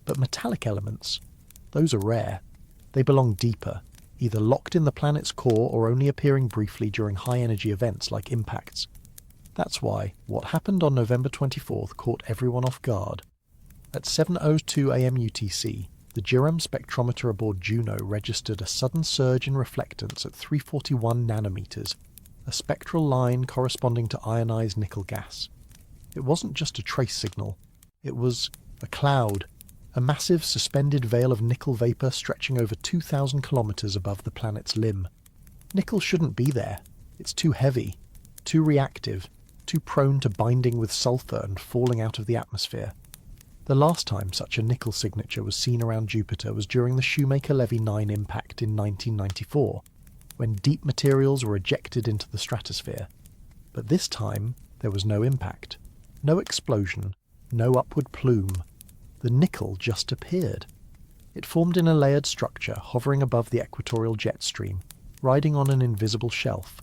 But metallic elements, those are rare. They belong deeper, either locked in the planet's core or only appearing briefly during high-energy events like impacts. That's why what happened on November 24th caught everyone off guard. At 7:02 a.m. UTC, the GIRAM spectrometer aboard Juno registered a sudden surge in reflectance at 341 nanometers, a spectral line corresponding to ionized nickel gas. It wasn't just a trace signal. It was a cloud, a massive suspended veil of nickel vapor stretching over 2,000 kilometers above the planet's limb. Nickel shouldn't be there. It's too heavy, too reactive, too prone to binding with sulfur and falling out of the atmosphere. The last time such a nickel signature was seen around Jupiter was during the Shoemaker-Levy 9 impact in 1994, when deep materials were ejected into the stratosphere. But this time, there was no impact, no explosion, no upward plume. The nickel just appeared. It formed in a layered structure hovering above the equatorial jet stream, riding on an invisible shelf.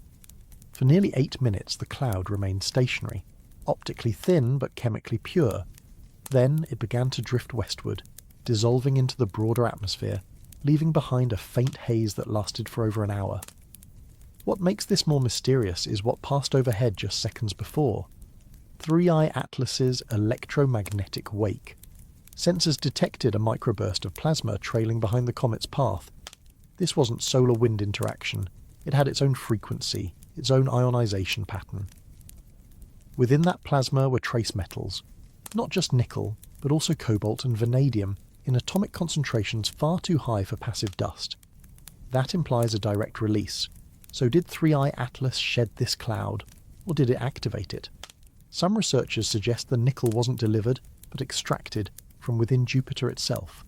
For nearly 8 minutes the cloud remained stationary, optically thin but chemically pure. Then it began to drift westward, dissolving into the broader atmosphere, leaving behind a faint haze that lasted for over an hour. What makes this more mysterious is what passed overhead just seconds before. 3I-ATLAS's electromagnetic wake. Sensors detected a microburst of plasma trailing behind the comet's path. This wasn't solar wind interaction. It had its own frequency, its own ionization pattern. Within that plasma were trace metals, not just nickel, but also cobalt and vanadium, in atomic concentrations far too high for passive dust. That implies a direct release. So did 3I-ATLAS shed this cloud, or did it activate it? Some researchers suggest the nickel wasn't delivered, but extracted from within Jupiter itself.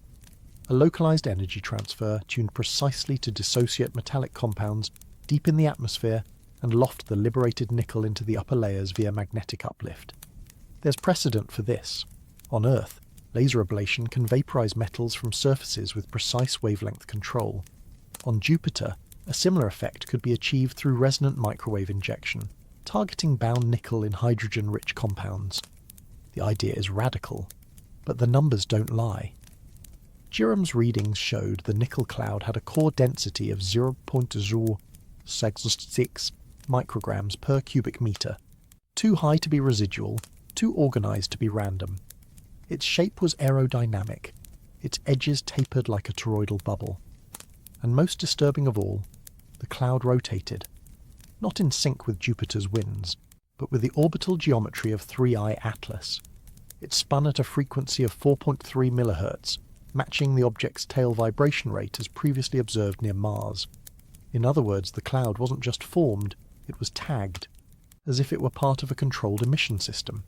A localized energy transfer tuned precisely to dissociate metallic compounds deep in the atmosphere and loft the liberated nickel into the upper layers via magnetic uplift. There's precedent for this. On Earth, laser ablation can vaporize metals from surfaces with precise wavelength control. On Jupiter, a similar effect could be achieved through resonant microwave injection, targeting bound nickel in hydrogen-rich compounds. The idea is radical, but the numbers don't lie. Jerram's readings showed the nickel cloud had a core density of 0.066 micrograms per cubic meter, too high to be residual, too organized to be random. Its shape was aerodynamic, its edges tapered like a toroidal bubble. And most disturbing of all, the cloud rotated, not in sync with Jupiter's winds, but with the orbital geometry of 3I-ATLAS. It spun at a frequency of 4.3 MHz, matching the object's tail vibration rate as previously observed near Mars. In other words, the cloud wasn't just formed, it was tagged, as if it were part of a controlled emission system.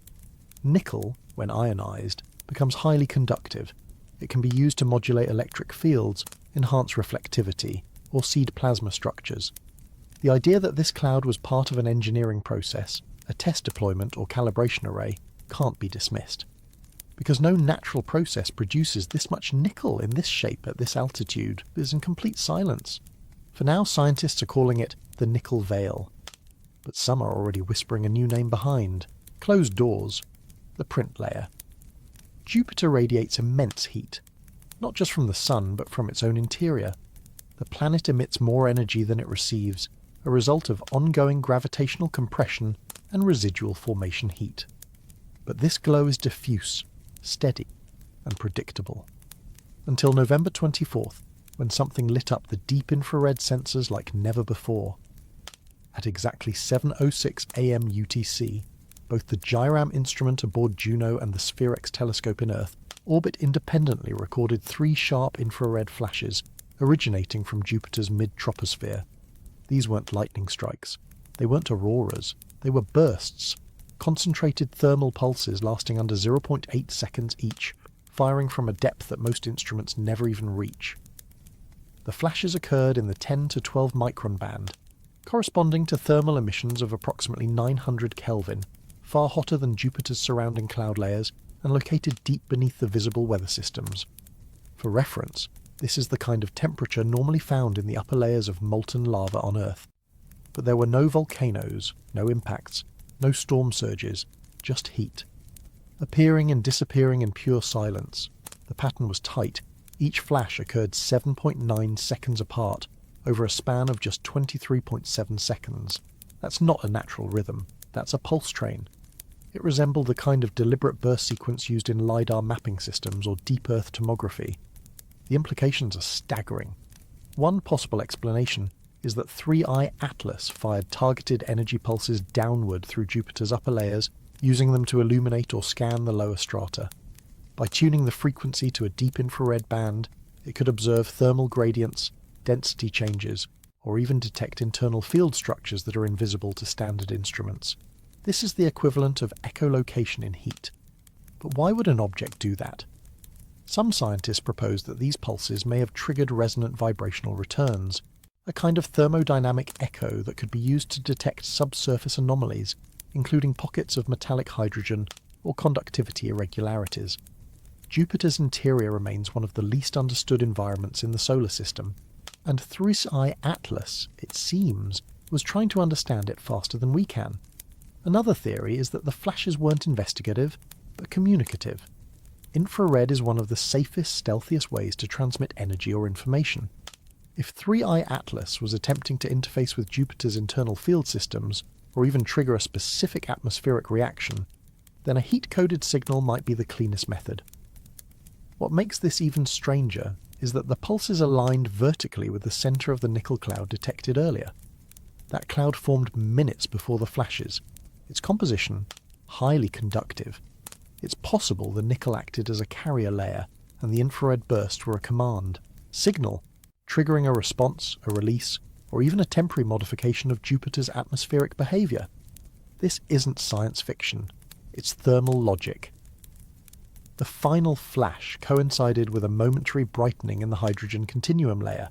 Nickel, when ionized, becomes highly conductive. It can be used to modulate electric fields, enhance reflectivity, or seed plasma structures. The idea that this cloud was part of an engineering process, a test deployment or calibration array, can't be dismissed. Because no natural process produces this much nickel in this shape at this altitude is in complete silence. For now, scientists are calling it the nickel veil. But some are already whispering a new name behind. Closed doors. The print layer. Jupiter radiates immense heat, not just from the sun, but from its own interior. The planet emits more energy than it receives, a result of ongoing gravitational compression and residual formation heat. But this glow is diffuse, steady, and predictable. Until November 24th, when something lit up the deep infrared sensors like never before. At exactly 7:06 a.m. UTC, both the GIRAM instrument aboard Juno and the Spherex telescope in Earth orbit independently recorded 3 sharp infrared flashes originating from Jupiter's mid-troposphere. These weren't lightning strikes. They weren't auroras. They were bursts, concentrated thermal pulses lasting under 0.8 seconds each, firing from a depth that most instruments never even reach. The flashes occurred in the 10 to 12 micron band, corresponding to thermal emissions of approximately 900 Kelvin, far hotter than Jupiter's surrounding cloud layers and located deep beneath the visible weather systems. For reference, this is the kind of temperature normally found in the upper layers of molten lava on Earth. But there were no volcanoes, no impacts, no storm surges, just heat. Appearing and disappearing in pure silence. The pattern was tight. Each flash occurred 7.9 seconds apart, over a span of just 23.7 seconds. That's not a natural rhythm. That's a pulse train. It resembled the kind of deliberate burst sequence used in LiDAR mapping systems or deep Earth tomography. The implications are staggering. One possible explanation is that 3I-ATLAS fired targeted energy pulses downward through Jupiter's upper layers, using them to illuminate or scan the lower strata. By tuning the frequency to a deep infrared band, it could observe thermal gradients, density changes, or even detect internal field structures that are invisible to standard instruments. This is the equivalent of echolocation in heat. But why would an object do that? Some scientists propose that these pulses may have triggered resonant vibrational returns, a kind of thermodynamic echo that could be used to detect subsurface anomalies, including pockets of metallic hydrogen or conductivity irregularities. Jupiter's interior remains one of the least understood environments in the solar system, and 3I-ATLAS, it seems, was trying to understand it faster than we can. Another theory is that the flashes weren't investigative, but communicative. Infrared is one of the safest, stealthiest ways to transmit energy or information. If 3I-ATLAS was attempting to interface with Jupiter's internal field systems, or even trigger a specific atmospheric reaction, then a heat-coded signal might be the cleanest method. What makes this even stranger is that the pulses aligned vertically with the center of the nickel cloud detected earlier. That cloud formed minutes before the flashes. Its composition, highly conductive. It's possible the nickel acted as a carrier layer, and the infrared burst were a command, signal, triggering a response, a release, or even a temporary modification of Jupiter's atmospheric behavior. This isn't science fiction. It's thermal logic. The final flash coincided with a momentary brightening in the hydrogen continuum layer,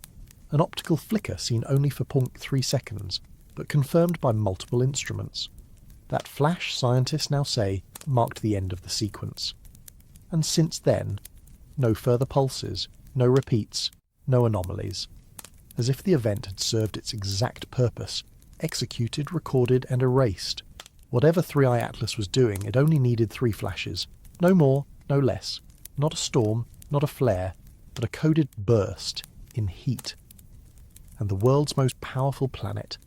an optical flicker seen only for 0.3 seconds, but confirmed by multiple instruments. That flash, scientists now say, marked the end of the sequence. And since then, no further pulses, no repeats, no anomalies. As if the event had served its exact purpose, executed, recorded, and erased. Whatever 3I-ATLAS was doing, it only needed 3 flashes. No more, no less. Not a storm, not a flare, but a coded burst in heat. And the world's most powerful planet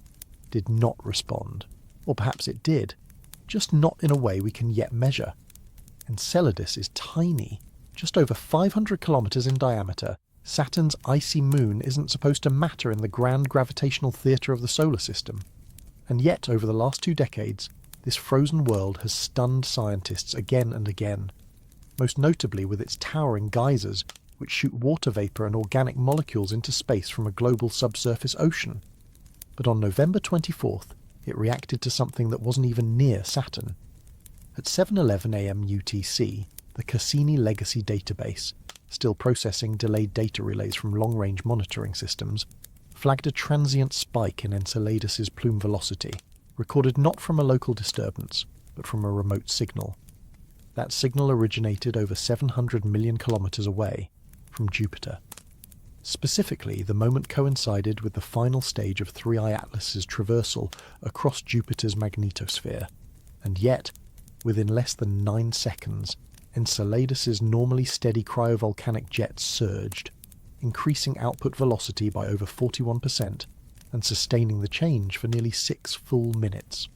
did not respond. Or perhaps it did, just not in a way we can yet measure. Enceladus is tiny, just over 500 kilometers in diameter. Saturn's icy moon isn't supposed to matter in the grand gravitational theatre of the solar system. And yet, over the last 2 decades, this frozen world has stunned scientists again and again, most notably with its towering geysers, which shoot water vapour and organic molecules into space from a global subsurface ocean. But on November 24th, it reacted to something that wasn't even near Saturn. At 7:11 a.m. UTC, the Cassini Legacy database, still processing delayed data relays from long-range monitoring systems, flagged a transient spike in Enceladus's plume velocity, recorded not from a local disturbance, but from a remote signal. That signal originated over 700 million kilometers away, from Jupiter. Specifically, the moment coincided with the final stage of 3I-ATLAS's traversal across Jupiter's magnetosphere, and yet, within less than 9 seconds, Enceladus's normally steady cryovolcanic jets surged, increasing output velocity by over 41% and sustaining the change for nearly 6 full minutes.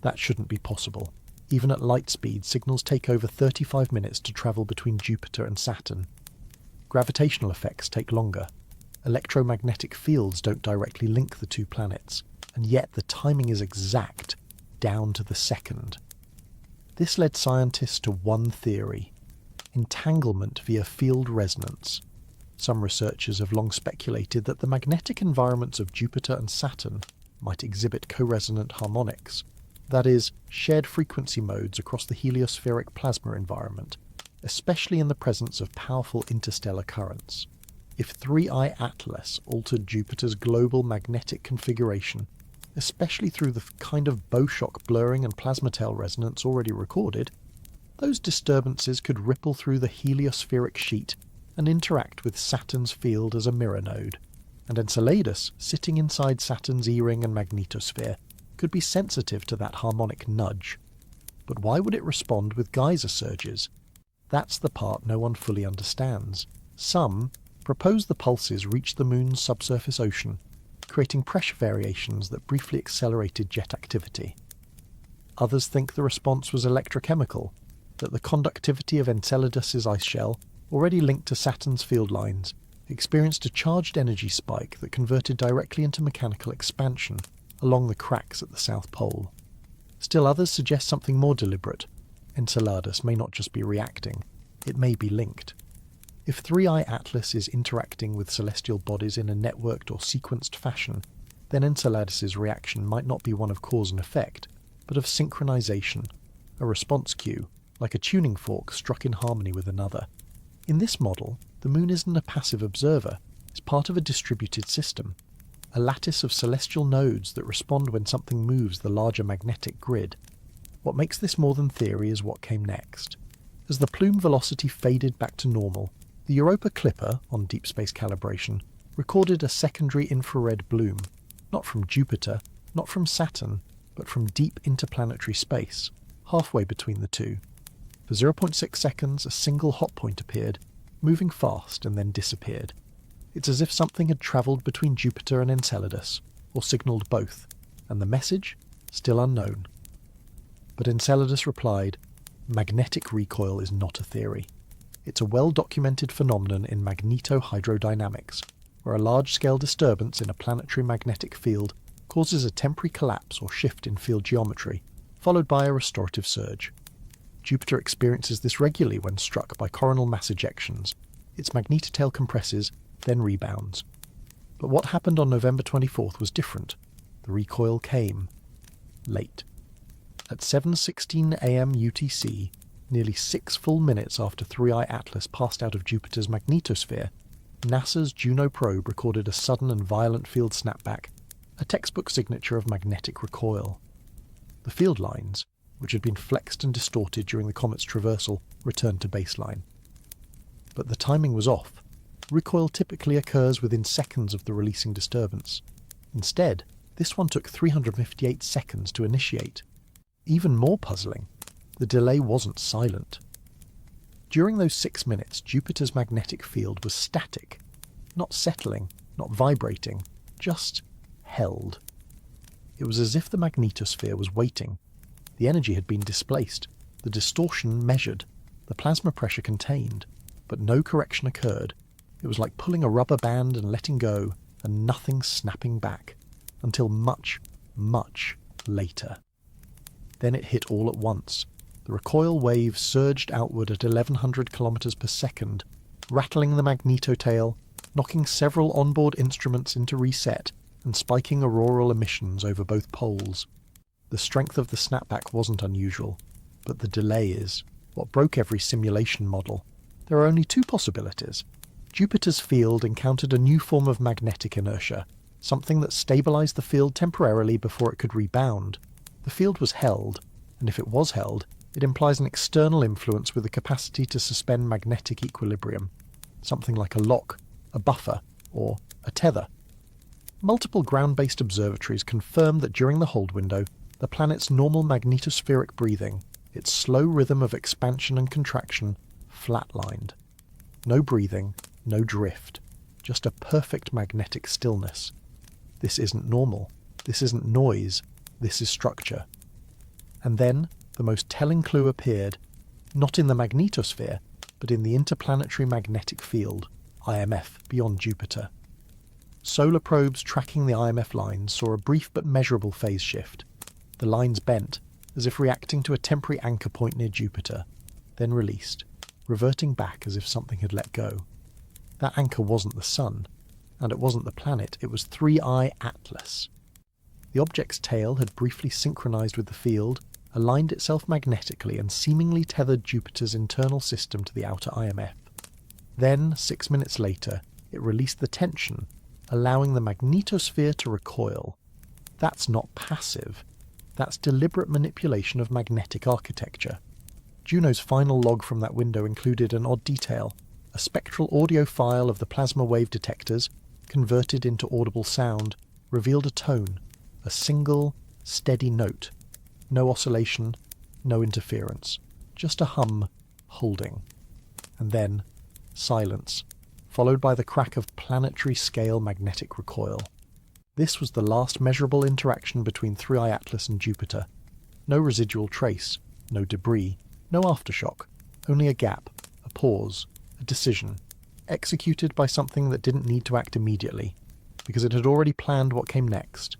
That shouldn't be possible. Even at light speed, signals take over 35 minutes to travel between Jupiter and Saturn. Gravitational effects take longer. Electromagnetic fields don't directly link the 2 planets, and yet the timing is exact, down to the second. This led scientists to one theory: entanglement via field resonance. Some researchers have long speculated that the magnetic environments of Jupiter and Saturn might exhibit co-resonant harmonics, that is, shared frequency modes across the heliospheric plasma environment, especially in the presence of powerful interstellar currents. If 3I-ATLAS altered Jupiter's global magnetic configuration, especially through the kind of bow-shock blurring and plasma tail resonance already recorded, those disturbances could ripple through the heliospheric sheet and interact with Saturn's field as a mirror node, and Enceladus, sitting inside Saturn's E-ring and magnetosphere, could be sensitive to that harmonic nudge. But why would it respond with geyser surges? That's the part no one fully understands. Some propose the pulses reached the Moon's subsurface ocean, creating pressure variations that briefly accelerated jet activity. Others think the response was electrochemical, that the conductivity of Enceladus's ice shell, already linked to Saturn's field lines, experienced a charged energy spike that converted directly into mechanical expansion along the cracks at the South Pole. Still others suggest something more deliberate. Enceladus may not just be reacting, it may be linked. If 3I-ATLAS is interacting with celestial bodies in a networked or sequenced fashion, then Enceladus's reaction might not be one of cause and effect, but of synchronization, a response cue, like a tuning fork struck in harmony with another. In this model, the Moon isn't a passive observer, it's part of a distributed system, a lattice of celestial nodes that respond when something moves the larger magnetic grid. What makes this more than theory is what came next. As the plume velocity faded back to normal, the Europa Clipper, on deep space calibration, recorded a secondary infrared bloom, not from Jupiter, not from Saturn, but from deep interplanetary space, halfway between the two. For 0.6 seconds, a single hot point appeared, moving fast and then disappeared. It's as if something had travelled between Jupiter and Enceladus, or signalled both, and the message? Still unknown. But Enceladus replied, "Magnetic recoil is not a theory. It's a well-documented phenomenon in magnetohydrodynamics, where a large-scale disturbance in a planetary magnetic field causes a temporary collapse or shift in field geometry, followed by a restorative surge. Jupiter experiences this regularly when struck by coronal mass ejections. Its magnetotail compresses, then rebounds. But what happened on November 24th was different. The recoil came late. At 7:16 a.m. UTC, nearly 6 full minutes after 3I-ATLAS passed out of Jupiter's magnetosphere, NASA's Juno probe recorded a sudden and violent field snapback, a textbook signature of magnetic recoil. The field lines, which had been flexed and distorted during the comet's traversal, returned to baseline. But the timing was off. Recoil typically occurs within seconds of the releasing disturbance. Instead, this one took 358 seconds to initiate. Even more puzzling, the delay wasn't silent. During those 6 minutes, Jupiter's magnetic field was static, not settling, not vibrating, just held. It was as if the magnetosphere was waiting. The energy had been displaced, the distortion measured, the plasma pressure contained, but no correction occurred. It was like pulling a rubber band and letting go, and nothing snapping back, until much, much later. Then it hit all at once. The recoil wave surged outward at 1100 kilometers per second, rattling the magnetotail, knocking several onboard instruments into reset, and spiking auroral emissions over both poles. The strength of the snapback wasn't unusual, but the delay is what broke every simulation model. There are only 2 possibilities. Jupiter's field encountered a new form of magnetic inertia, something that stabilized the field temporarily before it could rebound. The field was held, and if it was held, it implies an external influence with the capacity to suspend magnetic equilibrium, something like a lock, a buffer, or a tether. Multiple ground-based observatories confirmed that during the hold window, the planet's normal magnetospheric breathing, its slow rhythm of expansion and contraction, flatlined. No breathing, no drift, just a perfect magnetic stillness. This isn't normal. This isn't noise. This is structure. And then, the most telling clue appeared, not in the magnetosphere, but in the interplanetary magnetic field, IMF, beyond Jupiter. Solar probes tracking the IMF lines saw a brief but measurable phase shift. The lines bent, as if reacting to a temporary anchor point near Jupiter, then released, reverting back as if something had let go. That anchor wasn't the Sun, and it wasn't the planet, it was 3I-ATLAS. The object's tail had briefly synchronized with the field, aligned itself magnetically, and seemingly tethered Jupiter's internal system to the outer IMF. Then, 6 minutes later, it released the tension, allowing the magnetosphere to recoil. That's not passive. That's deliberate manipulation of magnetic architecture. Juno's final log from that window included an odd detail, a spectral audio file of the plasma wave detectors, converted into audible sound, revealed a tone, a single, steady note. No oscillation, no interference, just a hum, holding. And then, silence, followed by the crack of planetary-scale magnetic recoil. This was the last measurable interaction between 3I-ATLAS and Jupiter. No residual trace, no debris, no aftershock, only a gap, a pause, a decision, executed by something that didn't need to act immediately, because it had already planned what came next.